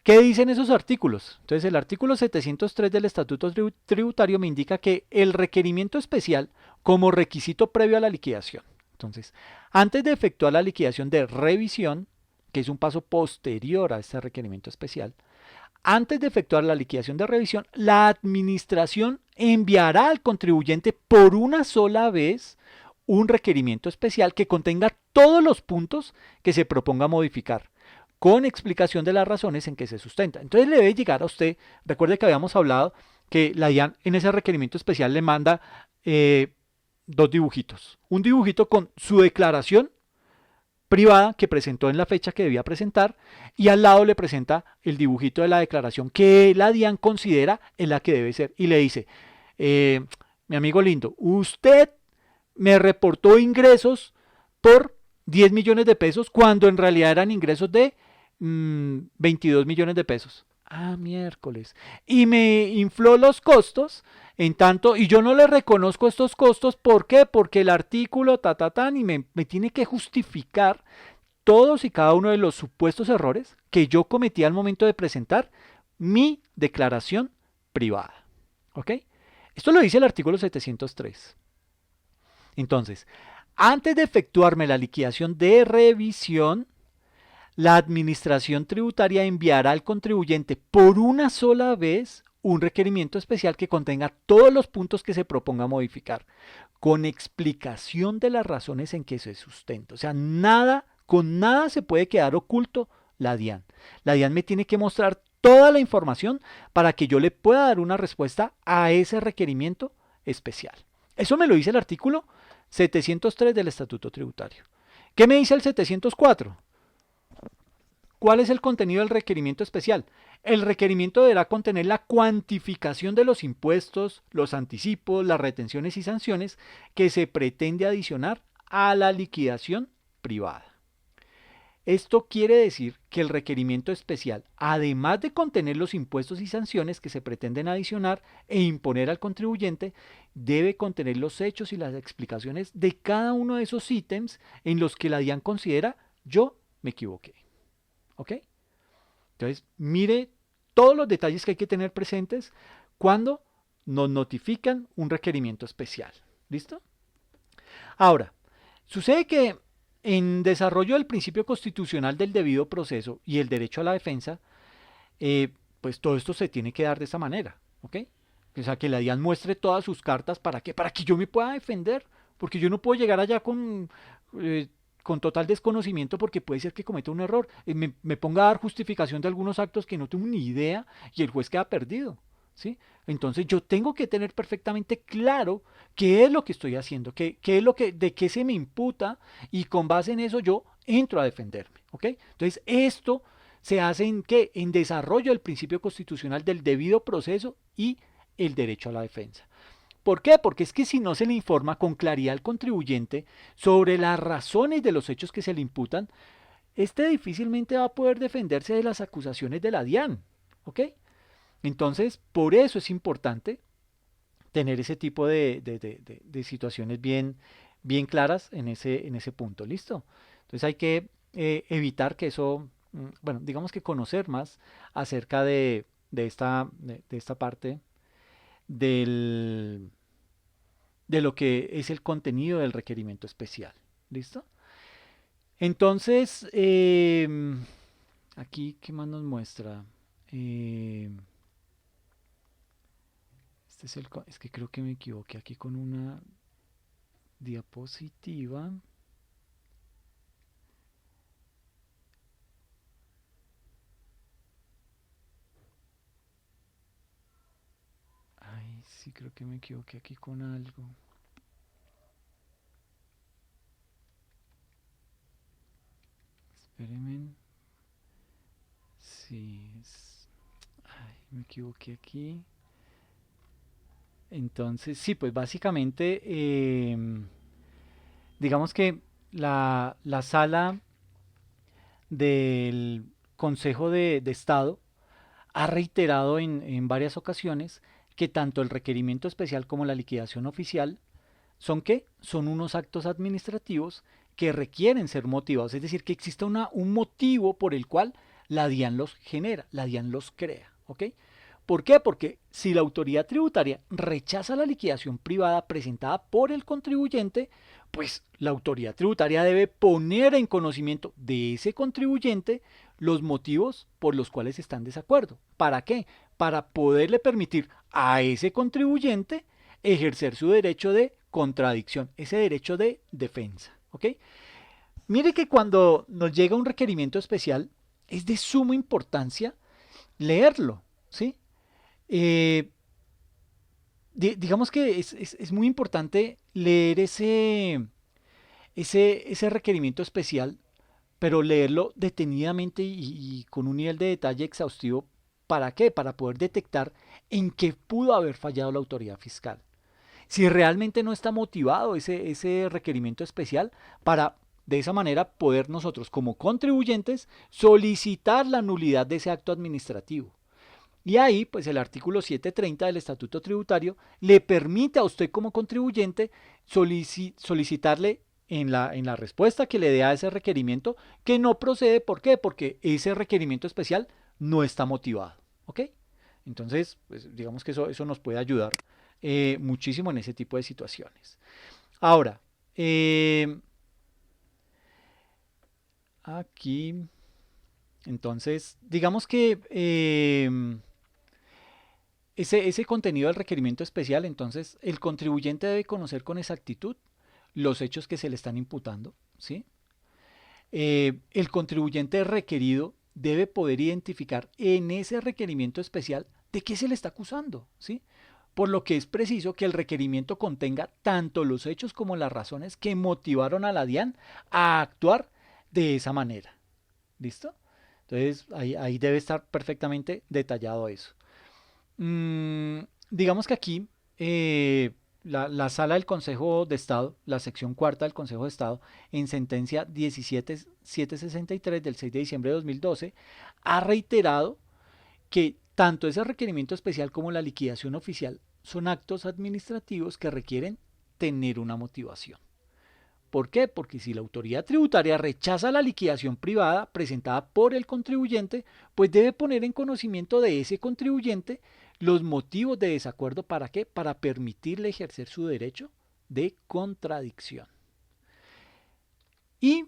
¿Qué dicen esos artículos? Entonces, el artículo 703 del Estatuto Tributario me indica que el requerimiento especial como requisito previo a la liquidación. Entonces, antes de efectuar la liquidación de revisión, que es un paso posterior a este requerimiento especial, antes de efectuar la liquidación de revisión, la administración enviará al contribuyente por una sola vez un requerimiento especial que contenga todos los puntos que se proponga modificar, con explicación de las razones en que se sustenta. Entonces le debe llegar a usted, recuerde que habíamos hablado que la DIAN en ese requerimiento especial le manda dos dibujitos. Un dibujito con su declaración privada que presentó en la fecha que debía presentar y al lado le presenta el dibujito de la declaración que la DIAN considera en la que debe ser y le dice, mi amigo lindo, usted me reportó ingresos por 10 millones de pesos cuando en realidad eran ingresos de 22 millones de pesos. Ah, miércoles. Y me infló los costos, en tanto, y yo no le reconozco estos costos, ¿por qué? Porque el artículo tan y me tiene que justificar todos y cada uno de los supuestos errores que yo cometí al momento de presentar mi declaración privada. ¿Ok? Esto lo dice el artículo 703. Entonces, antes de efectuarme la liquidación de revisión, la administración tributaria enviará al contribuyente por una sola vez un requerimiento especial que contenga todos los puntos que se proponga modificar, con explicación de las razones en que se sustenta. O sea, nada, con nada se puede quedar oculto la DIAN. La DIAN me tiene que mostrar toda la información para que yo le pueda dar una respuesta a ese requerimiento especial. Eso me lo dice el artículo 703 del Estatuto Tributario. ¿Qué me dice el 704? ¿Cuál es el contenido del requerimiento especial? El requerimiento deberá contener la cuantificación de los impuestos, los anticipos, las retenciones y sanciones que se pretende adicionar a la liquidación privada. Esto quiere decir que el requerimiento especial, además de contener los impuestos y sanciones que se pretenden adicionar e imponer al contribuyente, debe contener los hechos y las explicaciones de cada uno de esos ítems en los que la DIAN considera yo me equivoqué. ¿Ok? Entonces, mire todos los detalles que hay que tener presentes cuando nos notifican un requerimiento especial. ¿Listo? Ahora, sucede que en desarrollo del principio constitucional del debido proceso y el derecho a la defensa, pues todo esto se tiene que dar de esa manera. ¿Ok? O sea, que la DIAN muestre todas sus cartas. ¿Para qué? Para que yo me pueda defender. Porque yo no puedo llegar allá con total desconocimiento porque puede ser que cometa un error. Me ponga a dar justificación de algunos actos que no tengo ni idea y el juez queda perdido. ¿Sí? Entonces yo tengo que tener perfectamente claro qué es lo que estoy haciendo, qué es lo que, de qué se me imputa y con base en eso yo entro a defenderme. ¿Ok? Entonces esto se hace en qué? En desarrollo del principio constitucional del debido proceso y el derecho a la defensa. ¿Por qué? Porque es que si no se le informa con claridad al contribuyente sobre las razones de los hechos que se le imputan, este difícilmente va a poder defenderse de las acusaciones de la DIAN. ¿Ok? Entonces, por eso es importante tener ese tipo de situaciones bien claras en ese punto. ¿Listo? Entonces hay que evitar que eso, bueno, digamos que conocer más acerca de esta parte del, de lo que es el contenido del requerimiento especial. ¿Listo? Entonces, aquí, ¿qué más nos muestra? Eh, es que creo que me equivoqué aquí con una diapositiva. Sí, creo que me equivoqué aquí con algo. Espérenme. Sí, ay, me equivoqué aquí. Entonces, sí, pues básicamente, digamos que la sala del Consejo de Estado ha reiterado en varias ocasiones que tanto el requerimiento especial como la liquidación oficial ¿son qué? Son unos actos administrativos que requieren ser motivados, es decir, que exista un motivo por el cual la DIAN los genera, la DIAN los crea, ¿ok? ¿Por qué? Porque si la autoridad tributaria rechaza la liquidación privada presentada por el contribuyente, pues la autoridad tributaria debe poner en conocimiento de ese contribuyente los motivos por los cuales está en desacuerdo. ¿Para qué? Para poderle permitir a ese contribuyente ejercer su derecho de contradicción, ese derecho de defensa. ¿Ok? Mire que cuando nos llega un requerimiento especial, es de suma importancia leerlo. ¿Sí? Eh, digamos que es muy importante leer ese requerimiento especial, pero leerlo detenidamente y con un nivel de detalle exhaustivo. ¿Para qué? Para poder detectar en qué pudo haber fallado la autoridad fiscal. Si realmente no está motivado ese requerimiento especial para de esa manera poder nosotros como contribuyentes solicitar la nulidad de ese acto administrativo. Y ahí, pues el artículo 730 del Estatuto Tributario le permite a usted como contribuyente solicitarle en la respuesta que le dé a ese requerimiento que no procede. ¿Por qué? Porque ese requerimiento especial no está motivado. ¿Ok? Entonces, pues, digamos que eso nos puede ayudar muchísimo en ese tipo de situaciones. Ahora, eh, aquí, entonces, digamos que ese contenido del requerimiento especial, entonces, el contribuyente debe conocer con exactitud los hechos que se le están imputando, ¿sí? El contribuyente requerido debe poder identificar en ese requerimiento especial de qué se le está acusando, ¿sí? Por lo que es preciso que el requerimiento contenga tanto los hechos como las razones que motivaron a la DIAN a actuar de esa manera. ¿Listo? Entonces ahí debe estar perfectamente detallado eso. Mm, digamos que aquí la sala del Consejo de Estado, la sección cuarta del Consejo de Estado, en sentencia 17763 del 6 de diciembre de 2012, ha reiterado que tanto ese requerimiento especial como la liquidación oficial son actos administrativos que requieren tener una motivación. ¿Por qué? Porque si la autoridad tributaria rechaza la liquidación privada presentada por el contribuyente, pues debe poner en conocimiento de ese contribuyente los motivos de desacuerdo. ¿Para qué? Para permitirle ejercer su derecho de contradicción. Y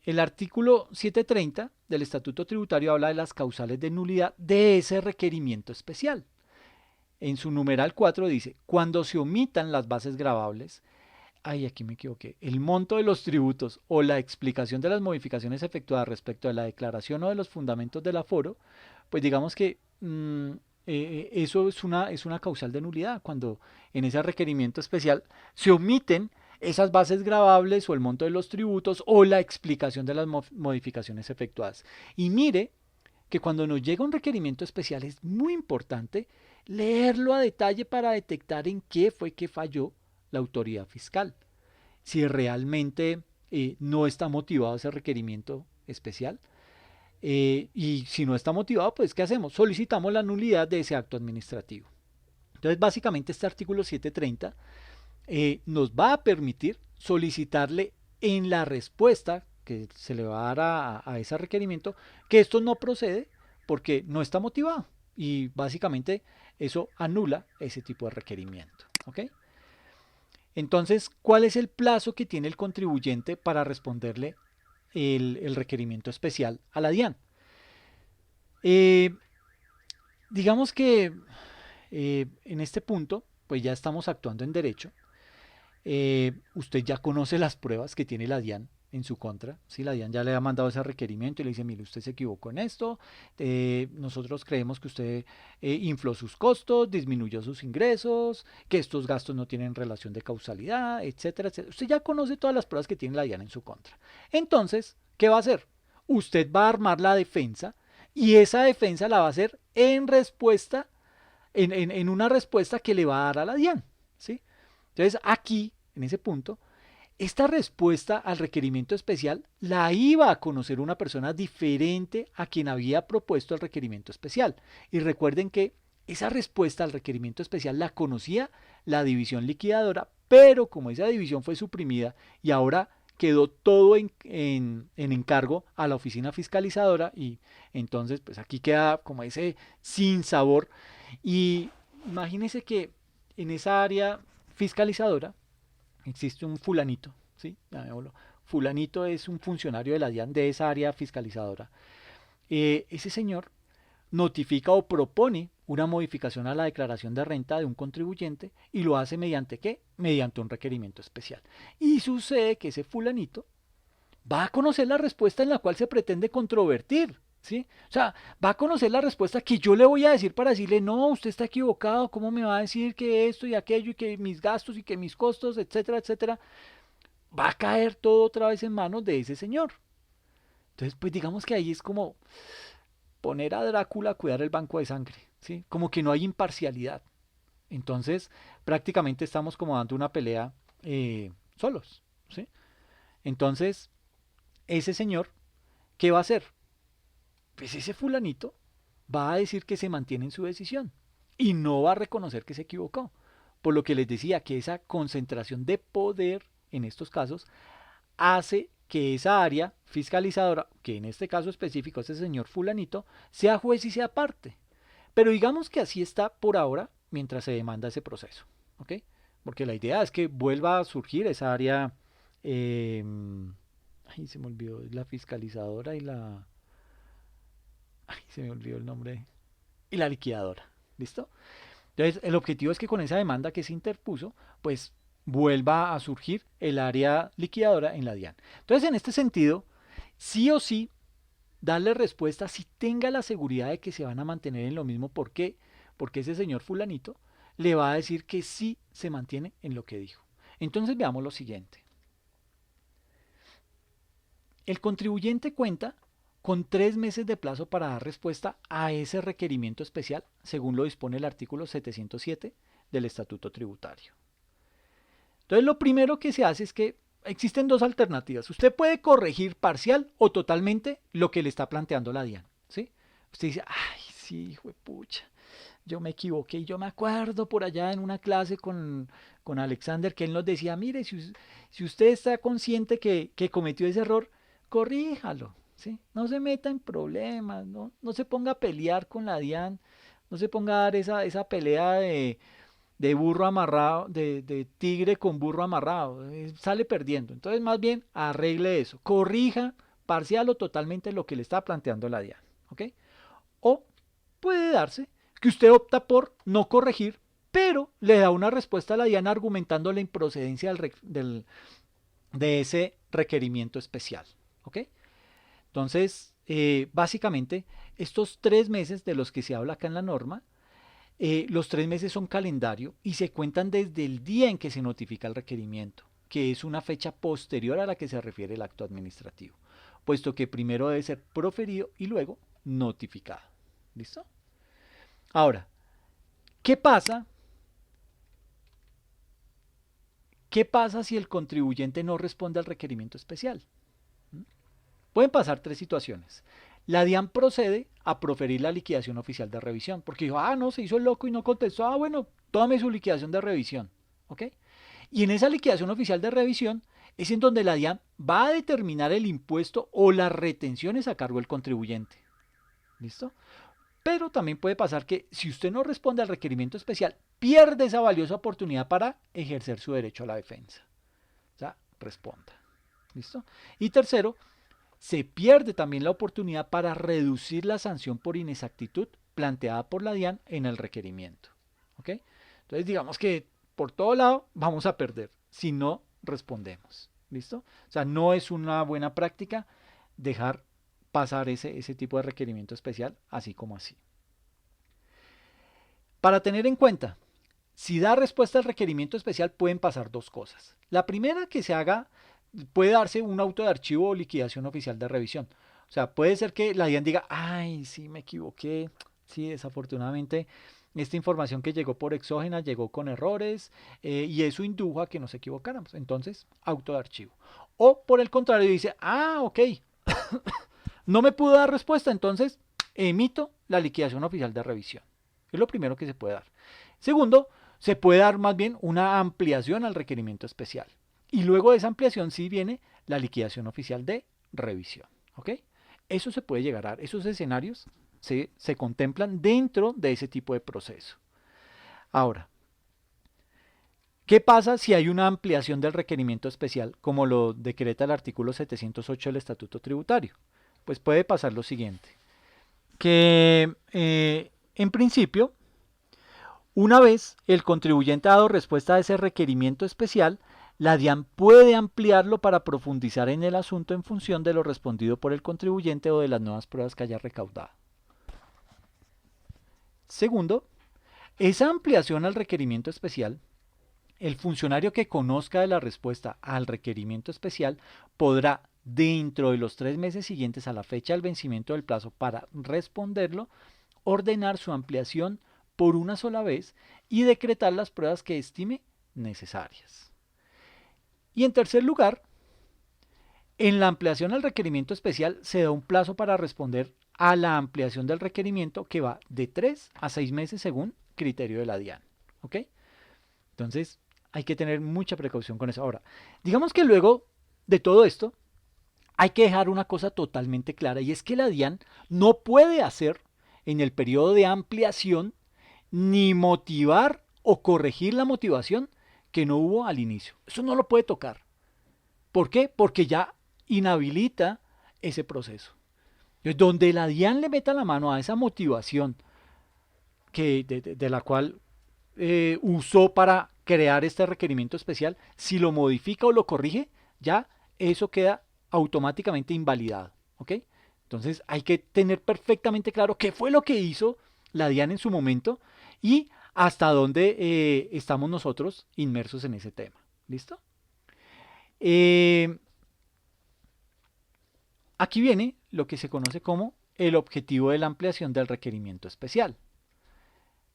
el artículo 730 del Estatuto Tributario habla de las causales de nulidad de ese requerimiento especial. En su numeral 4 dice, cuando se omitan las bases gravables, ay, aquí me equivoqué, el monto de los tributos o la explicación de las modificaciones efectuadas respecto a la declaración o de los fundamentos del aforo, pues digamos que eso es una causal de nulidad, cuando en ese requerimiento especial se omiten esas bases gravables o el monto de los tributos o la explicación de las modificaciones efectuadas. Y mire que cuando nos llega un requerimiento especial es muy importante leerlo a detalle para detectar en qué fue que falló la autoridad fiscal. Si realmente no está motivado ese requerimiento especial. Y si no está motivado, pues ¿qué hacemos? Solicitamos la nulidad de ese acto administrativo. Entonces, básicamente este artículo 730 nos va a permitir solicitarle en la respuesta que se le va a dar a ese requerimiento que esto no procede porque no está motivado. Y básicamente eso anula ese tipo de requerimiento. ¿Ok? Entonces, ¿cuál es el plazo que tiene el contribuyente para responderle el requerimiento especial a la DIAN? Eh, digamos que en este punto, pues ya estamos actuando en derecho. Usted ya conoce las pruebas que tiene la DIAN en su contra. ¿Sí? La DIAN ya le ha mandado ese requerimiento y le dice, mire, usted se equivocó en esto, nosotros creemos que usted infló sus costos, disminuyó sus ingresos, que estos gastos no tienen relación de causalidad, etcétera, etcétera. Usted ya conoce todas las pruebas que tiene la DIAN en su contra. Entonces, ¿qué va a hacer? Usted va a armar la defensa y esa defensa la va a hacer en respuesta, en una respuesta que le va a dar a la DIAN. ¿Sí? Entonces, aquí, en ese punto, esta respuesta al requerimiento especial la iba a conocer una persona diferente a quien había propuesto el requerimiento especial. Y recuerden que esa respuesta al requerimiento especial la conocía la división liquidadora, pero como esa división fue suprimida y ahora quedó todo en encargo a la oficina fiscalizadora, y entonces pues aquí queda como ese sin sabor. Y imagínense que en esa área fiscalizadora existe un fulanito, ¿sí? Fulanito es un funcionario de la DIAN de esa área fiscalizadora. Ese señor notifica o propone una modificación a la declaración de renta de un contribuyente y lo hace mediante ¿qué? Mediante un requerimiento especial. Y sucede que ese fulanito va a conocer la respuesta en la cual se pretende controvertir. ¿Sí? O sea, va a conocer la respuesta que yo le voy a decir para decirle, no, usted está equivocado, ¿cómo me va a decir que esto y aquello y que mis gastos y que mis costos, etcétera, etcétera? Va a caer todo otra vez en manos de ese señor. Entonces, pues digamos que ahí es como poner a Drácula a cuidar el banco de sangre, ¿sí? Como que no hay imparcialidad. Entonces, prácticamente estamos como dando una pelea solos, ¿sí? Entonces, ese señor, ¿qué va a hacer? Pues ese fulanito va a decir que se mantiene en su decisión y no va a reconocer que se equivocó. Por lo que les decía que esa concentración de poder en estos casos hace que esa área fiscalizadora, que en este caso específico es el señor fulanito, sea juez y sea parte. Pero digamos que así está por ahora mientras se demanda ese proceso. ¿Ok? Porque la idea es que vuelva a surgir esa área... Eh, ay, se me olvidó, la fiscalizadora y la... Ay, se me olvidó el nombre. Y la liquidadora. ¿Listo? Entonces, el objetivo es que con esa demanda que se interpuso, pues vuelva a surgir el área liquidadora en la DIAN. Entonces, en este sentido, sí o sí, darle respuesta si tenga la seguridad de que se van a mantener en lo mismo. ¿Por qué? Porque ese señor fulanito le va a decir que sí se mantiene en lo que dijo. Entonces, veamos lo siguiente. El contribuyente cuenta con 3 meses de plazo para dar respuesta a ese requerimiento especial, según lo dispone el artículo 707 del Estatuto Tributario. Entonces, lo primero que se hace es que existen dos alternativas. Usted puede corregir parcial o totalmente lo que le está planteando la DIAN, ¿sí? Usted dice, ay, sí, hijo de pucha, yo me equivoqué. Yo me acuerdo por allá en una clase con Alexander que él nos decía, mire, si usted está consciente que cometió ese error, corríjalo, ¿sí? No se meta en problemas, no se ponga a pelear con la DIAN, no se ponga a dar esa pelea de burro amarrado, de tigre con burro amarrado, sale perdiendo. Entonces, más bien, arregle eso, corrija parcial o totalmente lo que le está planteando la DIAN, ¿ok? O puede darse que usted opta por no corregir, pero le da una respuesta a la DIAN argumentando la improcedencia de ese requerimiento especial, ¿ok? Entonces, básicamente, estos 3 meses de los que se habla acá en la norma, los 3 meses son calendario y se cuentan desde el día en que se notifica el requerimiento, que es una fecha posterior a la que se refiere el acto administrativo, puesto que primero debe ser proferido y luego notificado. ¿Listo? Ahora, ¿qué pasa? ¿Qué pasa si el contribuyente no responde al requerimiento especial? Pueden pasar tres situaciones. La DIAN procede a proferir la liquidación oficial de revisión, porque dijo, no, se hizo el loco y no contestó, bueno, tome su liquidación de revisión, ¿ok? Y en esa liquidación oficial de revisión es en donde la DIAN va a determinar el impuesto o las retenciones a cargo del contribuyente, ¿listo? Pero también puede pasar que si usted no responde al requerimiento especial, pierde esa valiosa oportunidad para ejercer su derecho a la defensa. O sea, responda, ¿listo? Y tercero, se pierde también la oportunidad para reducir la sanción por inexactitud planteada por la DIAN en el requerimiento. ¿Ok? Entonces digamos que por todo lado vamos a perder. si no respondemos. ¿Listo? O sea, no es una buena práctica dejar pasar ese tipo de requerimiento especial así como así. Para tener en cuenta, si da respuesta al requerimiento especial pueden pasar dos cosas. La primera, que se haga, puede darse un auto de archivo o liquidación oficial de revisión. O sea, puede ser que la DIAN diga, ay, sí, me equivoqué, sí, desafortunadamente esta información que llegó por exógena llegó con errores y eso indujo a que nos equivocáramos. Entonces, auto de archivo. O por el contrario, dice, ah, ok, no me pudo dar respuesta, entonces emito la liquidación oficial de revisión. Es lo primero que se puede dar. Segundo, se puede dar más bien una ampliación al requerimiento especial. Y luego de esa ampliación sí viene la liquidación oficial de revisión. ¿Ok? Eso se puede llegar a dar. Esos escenarios se contemplan dentro de ese tipo de proceso. Ahora, ¿qué pasa si hay una ampliación del requerimiento especial, como lo decreta el artículo 708 del Estatuto Tributario? Pues puede pasar lo siguiente, que en principio, una vez el contribuyente ha dado respuesta a ese requerimiento especial, la DIAN puede ampliarlo para profundizar en el asunto en función de lo respondido por el contribuyente o de las nuevas pruebas que haya recaudado. Segundo, esa ampliación al requerimiento especial, el funcionario que conozca de la respuesta al requerimiento especial podrá, dentro de los 3 meses siguientes a la fecha del vencimiento del plazo para responderlo, ordenar su ampliación por una sola vez y decretar las pruebas que estime necesarias. Y en tercer lugar, en la ampliación al requerimiento especial se da un plazo para responder a la ampliación del requerimiento que va de 3 a 6 meses según criterio de la DIAN. ¿Ok? Entonces hay que tener mucha precaución con eso. Ahora, digamos que luego de todo esto hay que dejar una cosa totalmente clara y es que la DIAN no puede hacer en el periodo de ampliación ni motivar o corregir la motivación que no hubo al inicio. Eso no lo puede tocar. ¿Por qué? Porque ya inhabilita ese proceso. Entonces, donde la DIAN le meta la mano a esa motivación de la cual usó para crear este requerimiento especial, si lo modifica o lo corrige, ya eso queda automáticamente invalidado. ¿Ok? Entonces hay que tener perfectamente claro qué fue lo que hizo la DIAN en su momento y hasta dónde estamos nosotros inmersos en ese tema. ¿Listo? Aquí viene lo que se conoce como el objetivo de la ampliación del requerimiento especial.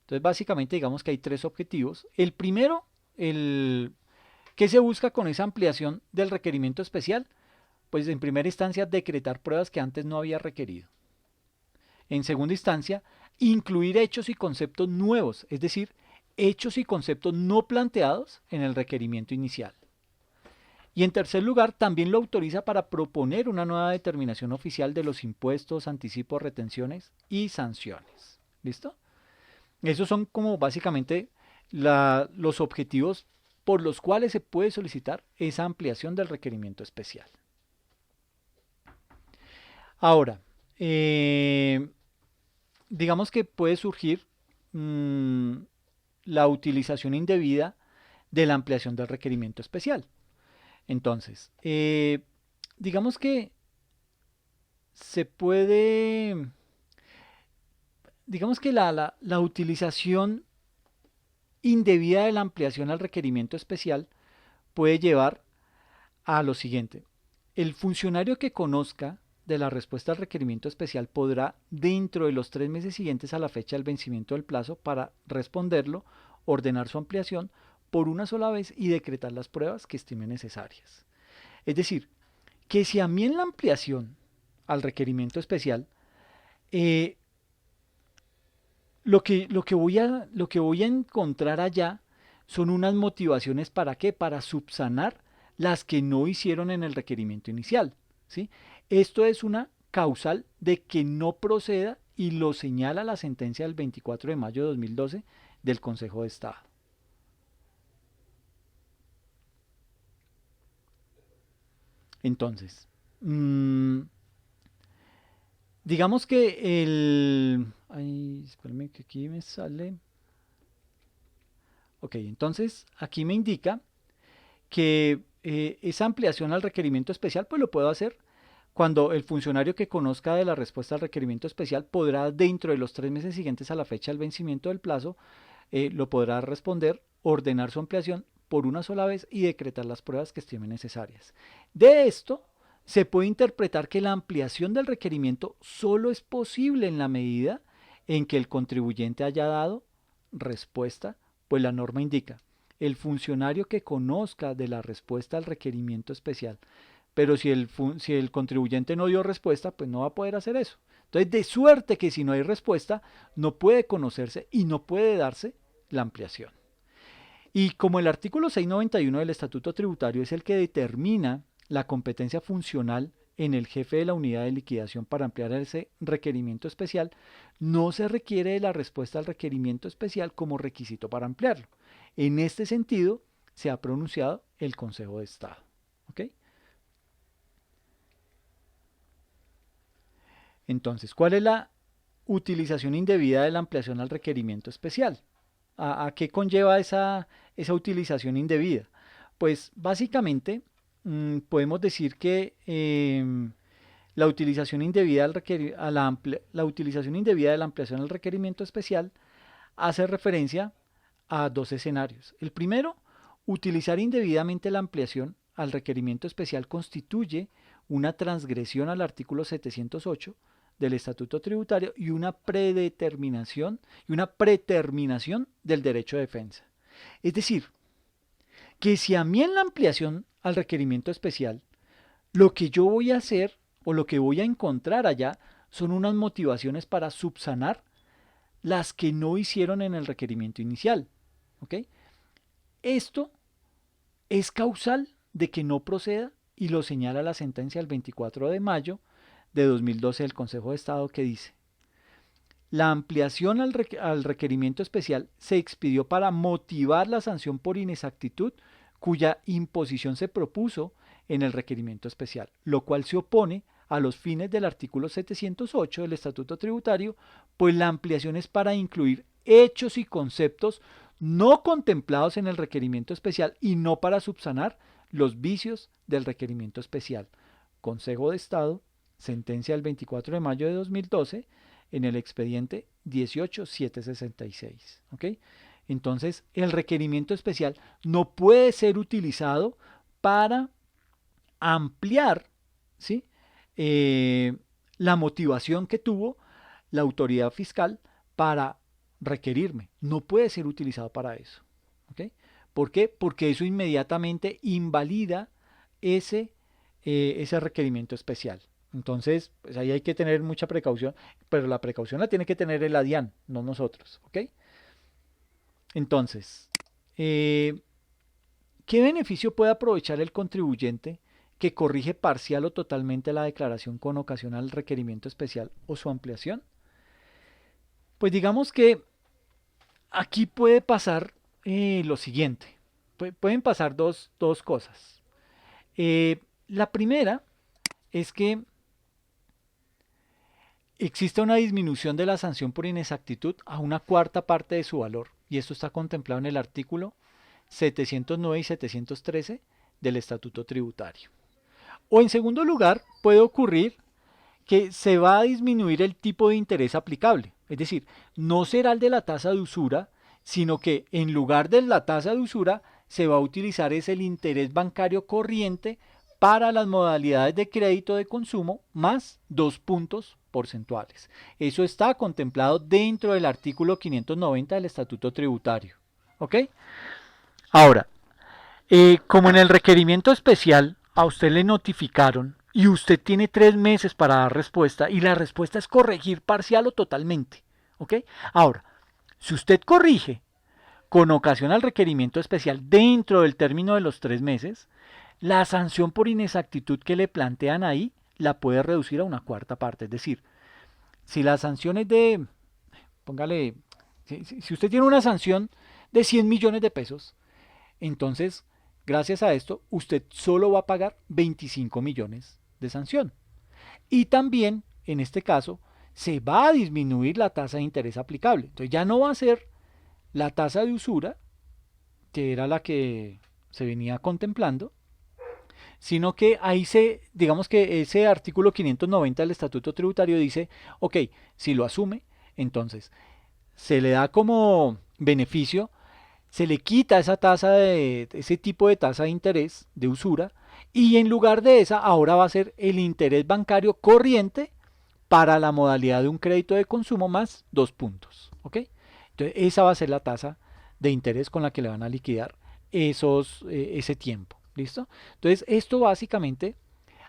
Entonces, básicamente, digamos que hay tres objetivos. El primero, ¿qué se busca con esa ampliación del requerimiento especial? Pues, en primera instancia, decretar pruebas que antes no había requerido. En segunda instancia, incluir hechos y conceptos nuevos, es decir, hechos y conceptos no planteados en el requerimiento inicial. Y en tercer lugar, también lo autoriza para proponer una nueva determinación oficial de los impuestos, anticipos, retenciones y sanciones. ¿Listo? Esos son como básicamente los objetivos por los cuales se puede solicitar esa ampliación del requerimiento especial. Ahora, digamos que puede surgir la utilización indebida de la ampliación del requerimiento especial. Entonces, digamos que se puede, digamos que la utilización indebida de la ampliación al requerimiento especial puede llevar a lo siguiente. El funcionario que conozca de la respuesta al requerimiento especial podrá, dentro de los 3 meses siguientes a la fecha del vencimiento del plazo para responderlo, ordenar su ampliación por una sola vez y decretar las pruebas que estime necesarias. Es decir, que si a mí en la ampliación al requerimiento especial eh, lo que voy a encontrar allá son unas motivaciones para qué, para subsanar las que no hicieron en el requerimiento inicial. ¿Sí? Esto es una causal de que no proceda y lo señala la sentencia del 24 de mayo de 2012 del Consejo de Estado. Entonces, digamos que ay, espérame que aquí me sale. Ok, entonces aquí me indica que esa ampliación al requerimiento especial, pues lo puedo hacer cuando el funcionario que conozca de la respuesta al requerimiento especial podrá, dentro de los 3 meses siguientes a la fecha del vencimiento del plazo, lo podrá responder, ordenar su ampliación por una sola vez y decretar las pruebas que estime necesarias. De esto se puede interpretar que la ampliación del requerimiento solo es posible en la medida en que el contribuyente haya dado respuesta, pues la norma indica, el funcionario que conozca de la respuesta al requerimiento especial, pero si el contribuyente no dio respuesta, pues no va a poder hacer eso. Entonces, de suerte que si no hay respuesta, no puede conocerse y no puede darse la ampliación. Y como el artículo 691 del Estatuto Tributario es el que determina la competencia funcional en el jefe de la unidad de liquidación para ampliar ese requerimiento especial, no se requiere de la respuesta al requerimiento especial como requisito para ampliarlo. En este sentido, se ha pronunciado el Consejo de Estado. ¿Ok? Entonces, ¿cuál es la utilización indebida de la ampliación al requerimiento especial? ¿A qué conlleva esa utilización indebida? Pues básicamente podemos decir que la utilización indebida la utilización indebida de la ampliación al requerimiento especial hace referencia a dos escenarios. El primero, utilizar indebidamente la ampliación al requerimiento especial constituye una transgresión al artículo 708 del Estatuto Tributario y una predeterminación y una preterminación del derecho de defensa. Es decir, que si a mí en la ampliación al requerimiento especial, lo que yo voy a hacer o lo que voy a encontrar allá son unas motivaciones para subsanar las que no hicieron en el requerimiento inicial. ¿Ok? Esto es causal de que no proceda y lo señala la sentencia del 24 de mayo de 2012 del Consejo de Estado que dice: la ampliación al requerimiento especial se expidió para motivar la sanción por inexactitud cuya imposición se propuso en el requerimiento especial, lo cual se opone a los fines del artículo 708 del Estatuto Tributario, pues la ampliación es para incluir hechos y conceptos no contemplados en el requerimiento especial y no para subsanar los vicios del requerimiento especial. Consejo de Estado, sentencia del 24 de mayo de 2012, en el expediente 18766. ¿Ok? Entonces, el requerimiento especial no puede ser utilizado para ampliar, ¿sí? La motivación que tuvo la autoridad fiscal para requerirme. No puede ser utilizado para eso. ¿Ok? ¿Por qué? Porque eso inmediatamente invalida ese requerimiento especial. Entonces, pues ahí hay que tener mucha precaución, pero la precaución la tiene que tener el ADIAN, no nosotros. ¿Ok? Entonces, ¿qué beneficio puede aprovechar el contribuyente que corrige parcial o totalmente la declaración con ocasión al requerimiento especial o su ampliación? Pues digamos que aquí puede pasar lo siguiente. Pueden pasar dos cosas. La primera es que existe una disminución de la sanción por inexactitud a una cuarta parte de su valor, y esto está contemplado en el artículo 709 y 713 del Estatuto Tributario. O en segundo lugar, puede ocurrir que se va a disminuir el tipo de interés aplicable, es decir, no será el de la tasa de usura, sino que en lugar de la tasa de usura se va a utilizar el interés bancario corriente para las modalidades de crédito de consumo más 2 puntos porcentuales. Eso está contemplado dentro del artículo 590 del Estatuto Tributario. ¿Ok? Ahora, como en el requerimiento especial a usted le notificaron y usted tiene 3 meses para dar respuesta y la respuesta es corregir parcial o totalmente. ¿Ok? Ahora, si usted corrige con ocasión al requerimiento especial dentro del término de los 3 meses, la sanción por inexactitud que le plantean ahí la puede reducir a una cuarta parte. Es decir, si la sanción es de, póngale, si usted tiene una sanción de 100 millones de pesos, entonces, gracias a esto, usted solo va a pagar 25 millones de sanción. Y también, en este caso, se va a disminuir la tasa de interés aplicable. Entonces ya no va a ser la tasa de usura, que era se venía contemplando, sino que ahí digamos que ese artículo 590 del Estatuto Tributario dice, ok, si lo asume, entonces se le da como beneficio, se le quita esa tasa ese tipo de tasa de interés de usura, y en lugar de esa ahora va a ser el interés bancario corriente para la modalidad de un crédito de consumo más 2 puntos, ¿ok? Entonces esa va a ser la tasa de interés con la que le van a liquidar ese tiempo, ¿listo? Entonces esto básicamente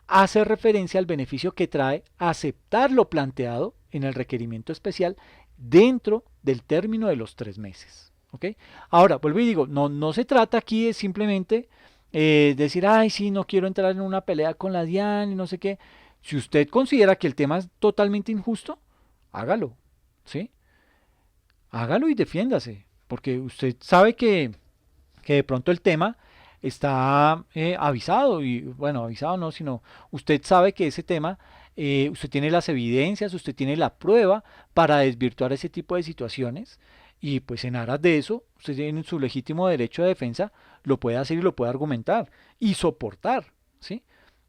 hace referencia al beneficio que trae aceptar lo planteado en el requerimiento especial dentro del término de los 3 meses. ¿Ok? Ahora, vuelvo y digo, no se trata aquí de simplemente decir, ay, sí, no quiero entrar en una pelea con la DIAN y no sé qué. Si usted considera que el tema es totalmente injusto, hágalo, ¿sí? Hágalo y defiéndase, porque usted sabe que de pronto el tema está avisado, y bueno, avisado no, sino usted sabe que ese tema, usted tiene las evidencias, usted tiene la prueba para desvirtuar ese tipo de situaciones, y pues en aras de eso, usted tiene su legítimo derecho de defensa, lo puede hacer y lo puede argumentar y soportar, ¿sí?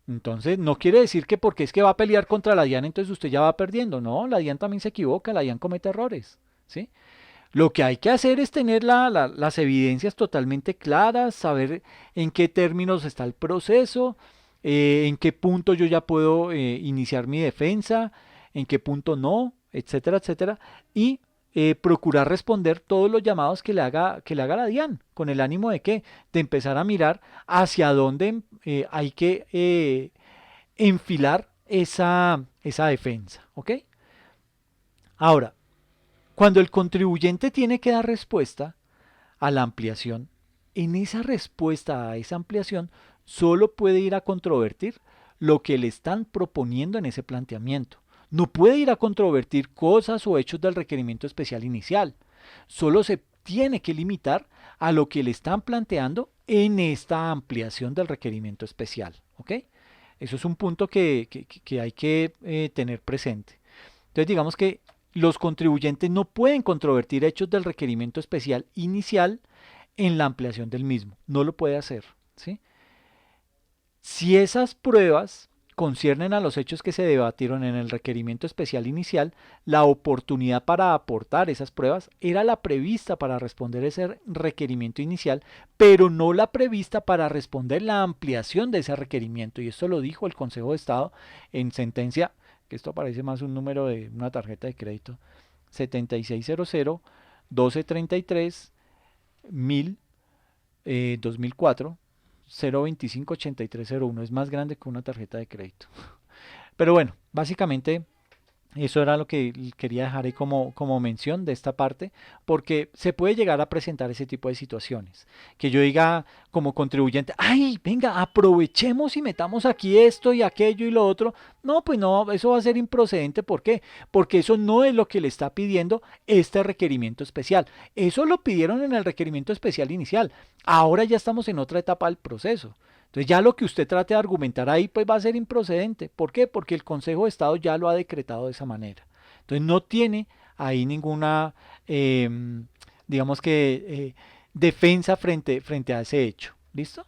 Entonces, no quiere decir que porque es que va a pelear contra la DIAN, entonces usted ya va perdiendo. No, la DIAN también se equivoca, la DIAN comete errores, ¿sí? Lo que hay que hacer es tener las evidencias totalmente claras, saber en qué términos está el proceso, en qué punto yo ya puedo iniciar mi defensa, en qué punto no, etcétera, etcétera, y procurar responder todos los llamados que le haga la DIAN, con el ánimo de qué, de empezar a mirar hacia dónde hay que enfilar esa defensa, ¿ok? Ahora, cuando el contribuyente tiene que dar respuesta a la ampliación, en esa respuesta a esa ampliación solo puede ir a controvertir lo que le están proponiendo en ese planteamiento. No puede ir a controvertir cosas o hechos del requerimiento especial inicial. Solo se tiene que limitar a lo que le están planteando en esta ampliación del requerimiento especial. ¿Ok? Eso es un punto que hay que tener presente. Entonces digamos que los contribuyentes no pueden controvertir hechos del requerimiento especial inicial en la ampliación del mismo. No lo puede hacer, ¿sí? Si esas pruebas conciernen a los hechos que se debatieron en el requerimiento especial inicial, la oportunidad para aportar esas pruebas era la prevista para responder ese requerimiento inicial, pero no la prevista para responder la ampliación de ese requerimiento. Y esto lo dijo el Consejo de Estado en sentencia, que esto parece más un número de una tarjeta de crédito, 7600 1233 1000 2004 0258301. Es más grande que una tarjeta de crédito. Pero bueno, básicamente eso era lo que quería dejar ahí como mención de esta parte, porque se puede llegar a presentar ese tipo de situaciones. Que yo diga como contribuyente, ay, venga, aprovechemos y metamos aquí esto y aquello y lo otro. No, pues no, eso va a ser improcedente. ¿Por qué? Porque eso no es lo que le está pidiendo este requerimiento especial. Eso lo pidieron en el requerimiento especial inicial. Ahora ya estamos en otra etapa del proceso. Entonces ya lo que usted trate de argumentar ahí pues va a ser improcedente. ¿Por qué? Porque el Consejo de Estado ya lo ha decretado de esa manera. Entonces no tiene ahí ninguna, digamos que, defensa frente a ese hecho. ¿Listo?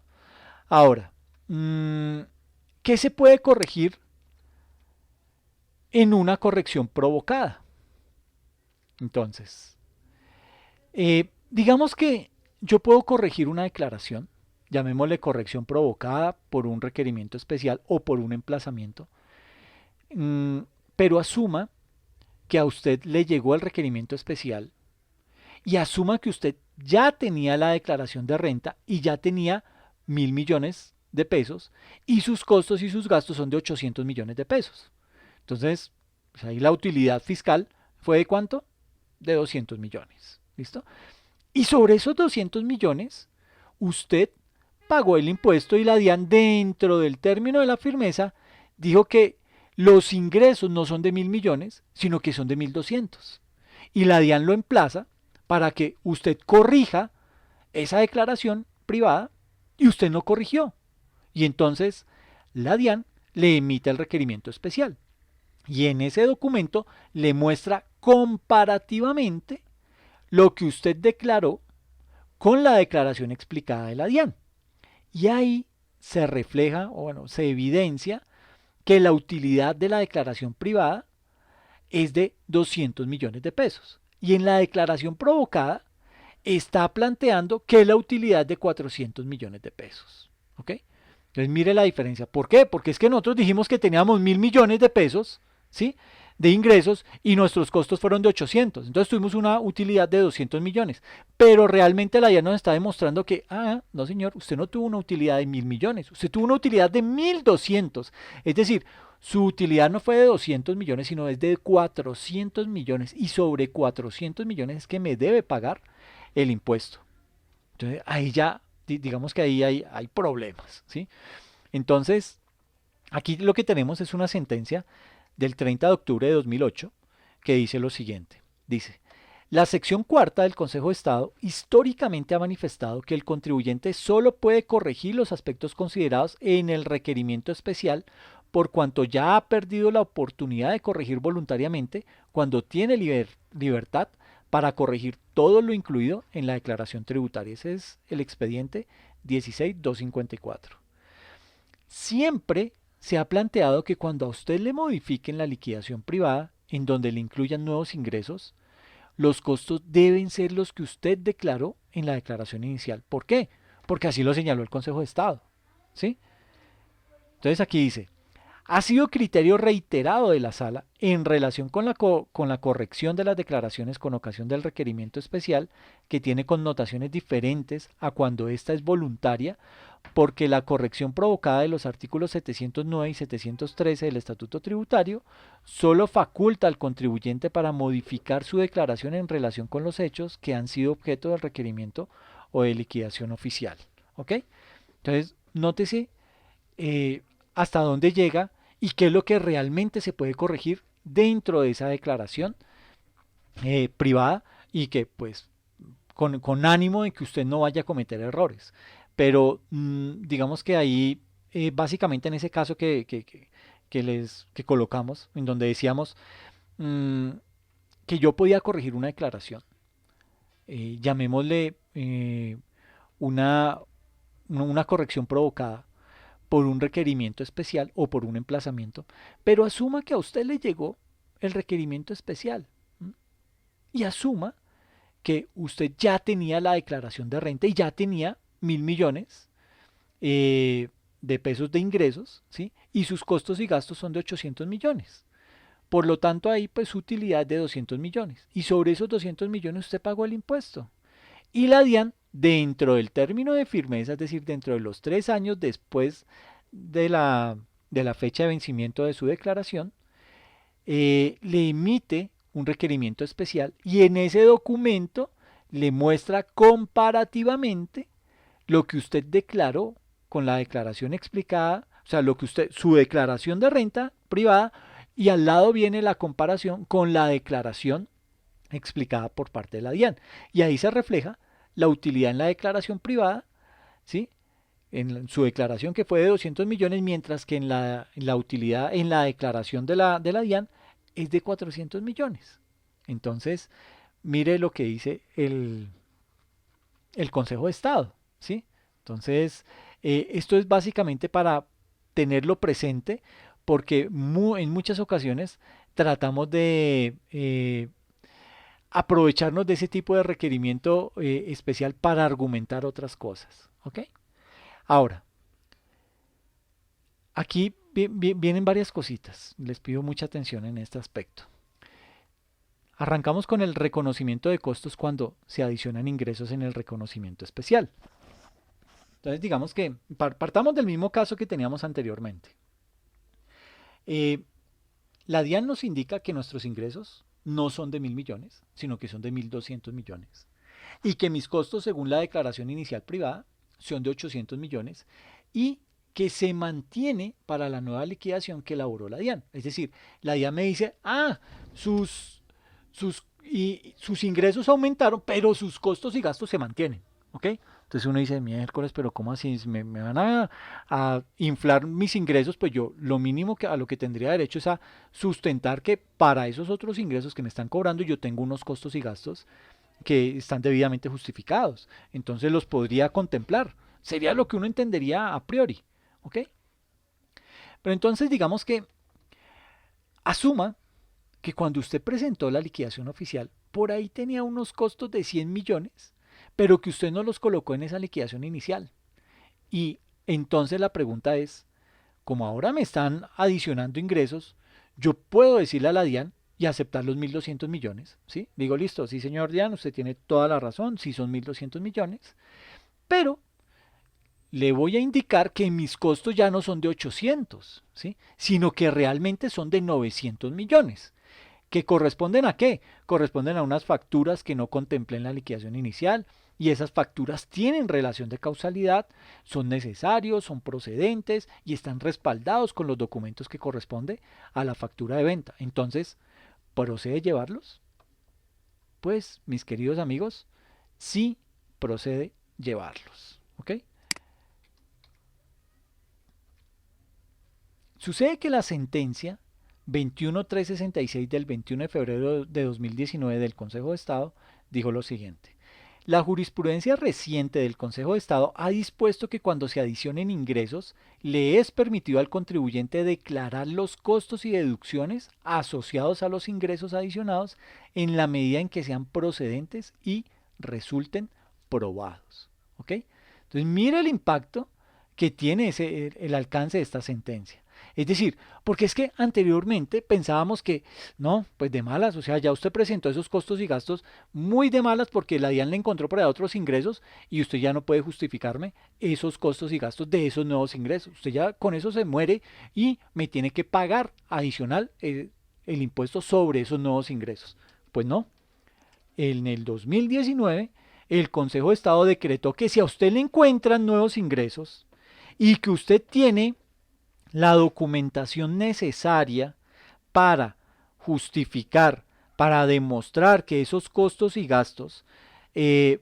Ahora, ¿qué se puede corregir en una corrección provocada? Entonces, digamos que yo puedo corregir una declaración, llamémosle corrección provocada por un requerimiento especial o por un emplazamiento, mm, pero asuma que a usted le llegó el requerimiento especial y asuma que usted ya tenía la declaración de renta y ya tenía 1.000 millones de pesos y sus costos y sus gastos son de 800 millones de pesos. Entonces, pues ahí la utilidad fiscal fue de ¿cuánto? De 200 millones. ¿Listo? Y sobre esos 200 millones, usted pagó el impuesto y la DIAN dentro del término de la firmeza dijo que los ingresos no son de 1.000 millones, sino que son de 1.200. Y la DIAN lo emplaza para que usted corrija esa declaración privada y usted no corrigió. Y entonces la DIAN le emite el requerimiento especial. Y en ese documento le muestra comparativamente lo que usted declaró con la declaración explicada de la DIAN. Y ahí se refleja, o bueno, se evidencia que la utilidad de la declaración privada es de 200 millones de pesos. Y en la declaración provocada está planteando que la utilidad de 400 millones de pesos. ¿Ok? Entonces mire la diferencia. ¿Por qué? Porque es que nosotros dijimos que teníamos 1.000 millones de pesos, ¿sí? De ingresos y nuestros costos fueron de 800. Entonces tuvimos una utilidad de 200 millones. Pero realmente la DIAN nos está demostrando que, no señor, usted no tuvo una utilidad de 1.000 millones, usted tuvo una utilidad de 1.200. Es decir, su utilidad no fue de 200 millones, sino es de 400 millones. Y sobre 400 millones es que me debe pagar el impuesto. Entonces ahí ya, digamos que ahí hay problemas, ¿sí? Entonces, aquí lo que tenemos es una sentencia del 30 de octubre de 2008 que dice lo siguiente. Dice, la sección cuarta del Consejo de Estado históricamente ha manifestado que el contribuyente solo puede corregir los aspectos considerados en el requerimiento especial por cuanto ya ha perdido la oportunidad de corregir voluntariamente cuando tiene libertad para corregir todo lo incluido en la declaración tributaria. Ese es el expediente 16254. Siempre se ha planteado que cuando a usted le modifiquen la liquidación privada, en donde le incluyan nuevos ingresos, los costos deben ser los que usted declaró en la declaración inicial. ¿Por qué? Porque así lo señaló el Consejo de Estado. ¿Sí? Entonces aquí dice, ha sido criterio reiterado de la Sala en relación con la corrección de las declaraciones con ocasión del requerimiento especial, que tiene connotaciones diferentes a cuando ésta es voluntaria, porque la corrección provocada de los artículos 709 y 713 del Estatuto Tributario solo faculta al contribuyente para modificar su declaración en relación con los hechos que han sido objeto del requerimiento o de liquidación oficial. ¿Ok? Entonces, nótese hasta dónde llega y qué es lo que realmente se puede corregir dentro de esa declaración privada y que pues con ánimo de que usted no vaya a cometer errores. Pero digamos que ahí, básicamente en ese caso que colocamos, en donde decíamos mmm, que yo podía corregir una declaración, llamémosle una, una corrección provocada por un requerimiento especial o por un emplazamiento, pero asuma que a usted le llegó el requerimiento especial y asuma que usted ya tenía la declaración de renta y ya tenía 1.000 millones de pesos de ingresos, ¿sí? Y sus costos y gastos son de 800 millones. Por lo tanto, ahí pues su utilidad es de 200 millones. Y sobre esos 200 millones usted pagó el impuesto. Y la DIAN, dentro del término de firmeza, es decir, dentro de los 3 años después de la fecha de vencimiento de su declaración, le emite un requerimiento especial y en ese documento le muestra comparativamente lo que usted declaró con la declaración explicada, o sea, lo que usted, su declaración de renta privada, y al lado viene la comparación con la declaración explicada por parte de la DIAN. Y ahí se refleja la utilidad en la declaración privada, ¿sí? En su declaración que fue de 200 millones, mientras que en la utilidad en la declaración de la DIAN es de 400 millones. Entonces, mire lo que dice el Consejo de Estado, ¿sí? Entonces, esto es básicamente para tenerlo presente, porque en muchas ocasiones tratamos de aprovecharnos de ese tipo de requerimiento especial para argumentar otras cosas, ¿ok? Ahora, aquí vienen varias cositas, les pido mucha atención en este aspecto. Arrancamos con el reconocimiento de costos cuando se adicionan ingresos en el reconocimiento especial. Entonces, digamos que partamos del mismo caso que teníamos anteriormente. La DIAN nos indica que nuestros ingresos no son de 1.000 millones, sino que son de 1.200 millones. Y que mis costos, según la declaración inicial privada, son de 800 millones y que se mantiene para la nueva liquidación que elaboró la DIAN. Es decir, la DIAN me dice, sus ingresos aumentaron, pero sus costos y gastos se mantienen. ¿Ok? Entonces uno dice, miércoles, pero ¿cómo así? ¿Me van a inflar mis ingresos? Pues yo lo mínimo a lo que tendría derecho es a sustentar que para esos otros ingresos que me están cobrando yo tengo unos costos y gastos que están debidamente justificados. Entonces los podría contemplar. Sería lo que uno entendería a priori, ¿ok? Pero entonces digamos que asuma que cuando usted presentó la liquidación oficial, por ahí tenía unos costos de 100 millones, pero que usted no los colocó en esa liquidación inicial. Y entonces la pregunta es, como ahora me están adicionando ingresos, yo puedo decirle a la DIAN y aceptar los 1.200 millones, ¿sí? Digo, listo, sí señor DIAN, usted tiene toda la razón, sí son 1.200 millones, pero le voy a indicar que mis costos ya no son de 800, ¿sí? Sino que realmente son de 900 millones. ¿Que corresponden a qué? Corresponden a unas facturas que no contemplé en la liquidación inicial y esas facturas tienen relación de causalidad, son necesarios, son procedentes y están respaldados con los documentos que corresponde a la factura de venta. Entonces, ¿procede llevarlos? Pues, mis queridos amigos, sí procede llevarlos. ¿Ok? Sucede que la sentencia 21366 del 21 de febrero de 2019 del Consejo de Estado dijo lo siguiente. La jurisprudencia reciente del Consejo de Estado ha dispuesto que cuando se adicionen ingresos, le es permitido al contribuyente declarar los costos y deducciones asociados a los ingresos adicionados en la medida en que sean procedentes y resulten probados. ¿Ok? Entonces, mire el impacto que tiene el alcance de esta sentencia. Es decir, porque es que anteriormente pensábamos que, no, pues de malas, o sea, ya usted presentó esos costos y gastos muy de malas porque la DIAN le encontró por ahí otros ingresos y usted ya no puede justificarme esos costos y gastos de esos nuevos ingresos. Usted ya con eso se muere y me tiene que pagar adicional el impuesto sobre esos nuevos ingresos. Pues no, en el 2019 el Consejo de Estado decretó que si a usted le encuentran nuevos ingresos y que usted tiene la documentación necesaria para justificar, para demostrar que esos costos y gastos eh,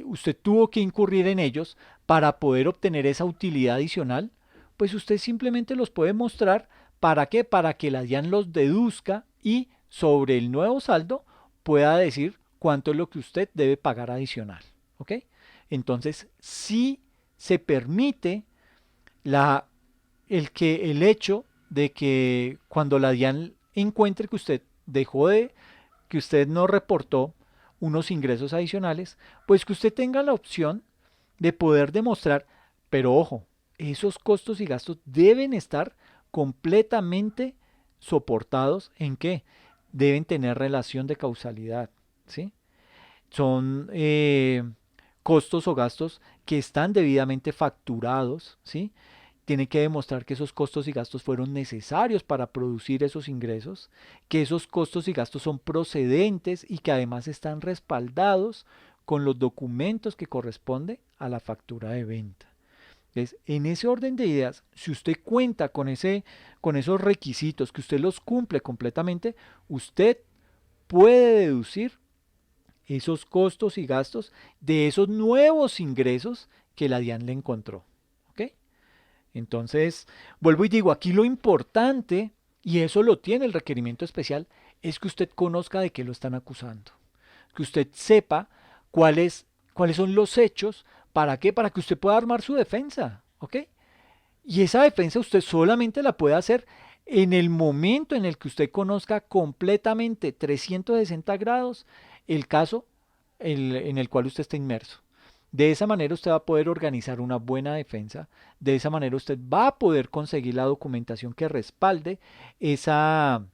usted tuvo que incurrir en ellos para poder obtener esa utilidad adicional, pues usted simplemente los puede mostrar. ¿Para qué? Para que la DIAN los deduzca y sobre el nuevo saldo pueda decir cuánto es lo que usted debe pagar adicional. ¿Ok? Entonces, sí se permite la el hecho de que cuando la DIAN encuentre que usted dejó de, que usted no reportó unos ingresos adicionales, pues que usted tenga la opción de poder demostrar, pero ojo, esos costos y gastos deben estar completamente soportados en qué? Deben tener relación de causalidad, ¿sí? Son costos o gastos que están debidamente facturados, ¿sí? Tiene que demostrar que esos costos y gastos fueron necesarios para producir esos ingresos, que esos costos y gastos son procedentes y que además están respaldados con los documentos que corresponde a la factura de venta. Entonces, en ese orden de ideas, si usted cuenta con esos requisitos, que usted los cumple completamente, usted puede deducir esos costos y gastos de esos nuevos ingresos que la DIAN le encontró. ¿Ok? Entonces, vuelvo y digo, aquí lo importante, y eso lo tiene el requerimiento especial, es que usted conozca de qué lo están acusando. Que usted sepa cuáles son los hechos, ¿para qué? Para que usted pueda armar su defensa, ¿ok? Y esa defensa usted solamente la puede hacer en el momento en el que usted conozca completamente 360 grados el caso en el cual usted está inmerso. De esa manera usted va a poder organizar una buena defensa, de esa manera usted va a poder conseguir la documentación que respalde esa,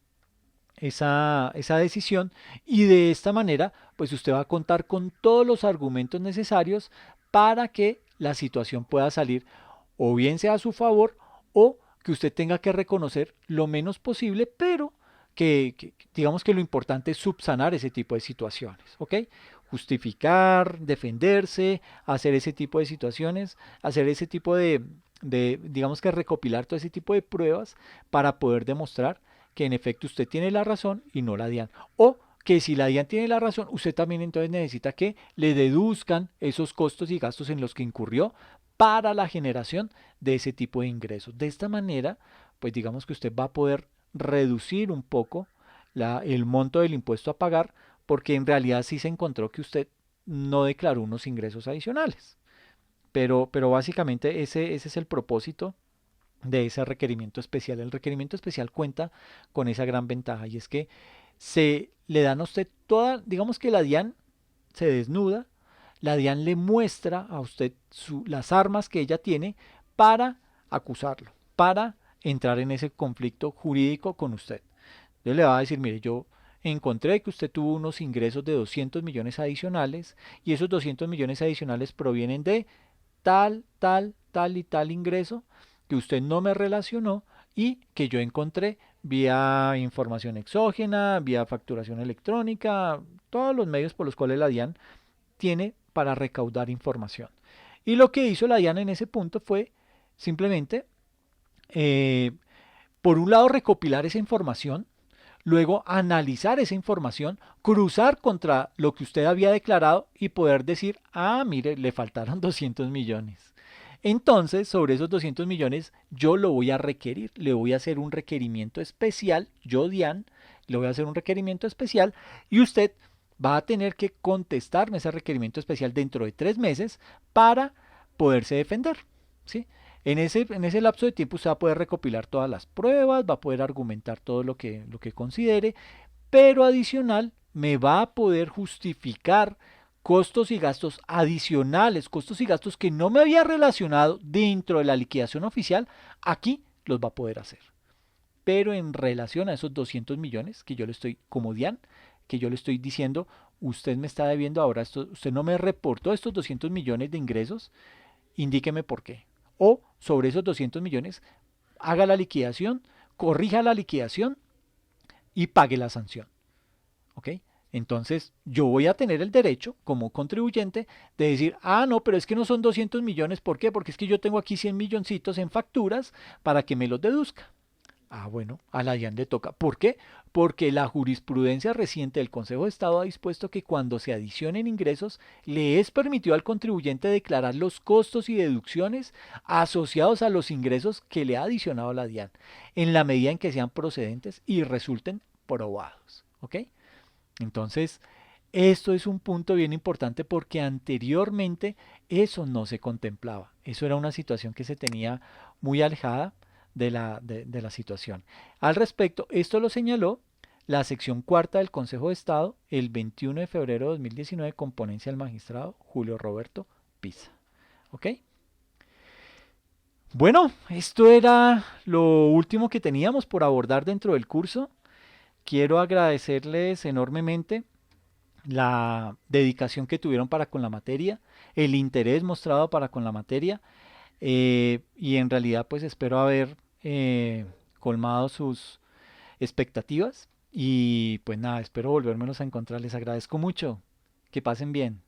esa decisión y de esta manera pues usted va a contar con todos los argumentos necesarios para que la situación pueda salir o bien sea a su favor o que usted tenga que reconocer lo menos posible, pero digamos que lo importante es subsanar ese tipo de situaciones, ¿ok? Justificar, defenderse, hacer ese tipo de situaciones, hacer ese tipo digamos que recopilar todo ese tipo de pruebas para poder demostrar que en efecto usted tiene la razón y no la DIAN. O que si la DIAN tiene la razón, usted también entonces necesita que le deduzcan esos costos y gastos en los que incurrió para la generación de ese tipo de ingresos. De esta manera, pues digamos que usted va a poder reducir un poco el monto del impuesto a pagar porque en realidad sí se encontró que usted no declaró unos ingresos adicionales. pero básicamente ese es el propósito de ese requerimiento especial. El requerimiento especial cuenta con esa gran ventaja y es que se le dan a usted toda, digamos que la DIAN se desnuda, la DIAN le muestra a usted las armas que ella tiene para acusarlo, para entrar en ese conflicto jurídico con usted. Entonces le va a decir, mire, yo encontré que usted tuvo unos ingresos de 200 millones adicionales y esos 200 millones adicionales provienen de tal y tal ingreso que usted no me relacionó y que yo encontré vía información exógena, vía facturación electrónica, todos los medios por los cuales la DIAN tiene para recaudar información. Y lo que hizo la DIAN en ese punto fue simplemente, eh, por un lado, recopilar esa información, luego analizar esa información, cruzar contra lo que usted había declarado y poder decir, ah, mire, le faltaron 200 millones. Entonces, sobre esos 200 millones, yo lo voy a requerir, le voy a hacer un requerimiento especial, yo, Dian, le voy a hacer un requerimiento especial y usted va a tener que contestarme ese requerimiento especial dentro de 3 meses para poderse defender, ¿sí? En ese lapso de tiempo usted va a poder recopilar todas las pruebas, va a poder argumentar todo lo que considere, pero adicional me va a poder justificar costos y gastos adicionales, costos y gastos que no me había relacionado dentro de la liquidación oficial, aquí los va a poder hacer. Pero en relación a esos 200 millones que yo le estoy, como Dian, que yo le estoy diciendo, usted me está debiendo ahora, usted no me reportó estos 200 millones de ingresos, indíqueme por qué. O sobre esos 200 millones, haga la liquidación, corrija la liquidación y pague la sanción. ¿Ok? Entonces, yo voy a tener el derecho, como contribuyente, de decir, ah, no, pero es que no son 200 millones, ¿por qué? Porque es que yo tengo aquí 100 milloncitos en facturas para que me los deduzca. Ah, bueno, a la DIAN le toca. ¿Por qué? Porque la jurisprudencia reciente del Consejo de Estado ha dispuesto que cuando se adicionen ingresos, le es permitido al contribuyente declarar los costos y deducciones asociados a los ingresos que le ha adicionado la DIAN, en la medida en que sean procedentes y resulten probados. ¿Ok? Entonces, esto es un punto bien importante porque anteriormente eso no se contemplaba. Eso era una situación que se tenía muy alejada de la situación. Al respecto, esto lo señaló la sección cuarta del Consejo de Estado el 21 de febrero de 2019 con ponencia del magistrado Julio Roberto Pisa. ¿Ok? Bueno, esto era lo último que teníamos por abordar dentro del curso. Quiero agradecerles enormemente la dedicación que tuvieron para con la materia, el interés mostrado para con la materia y en realidad pues espero haber colmado sus expectativas y pues nada, espero volvérmelos a encontrar. Les agradezco mucho. Que pasen bien.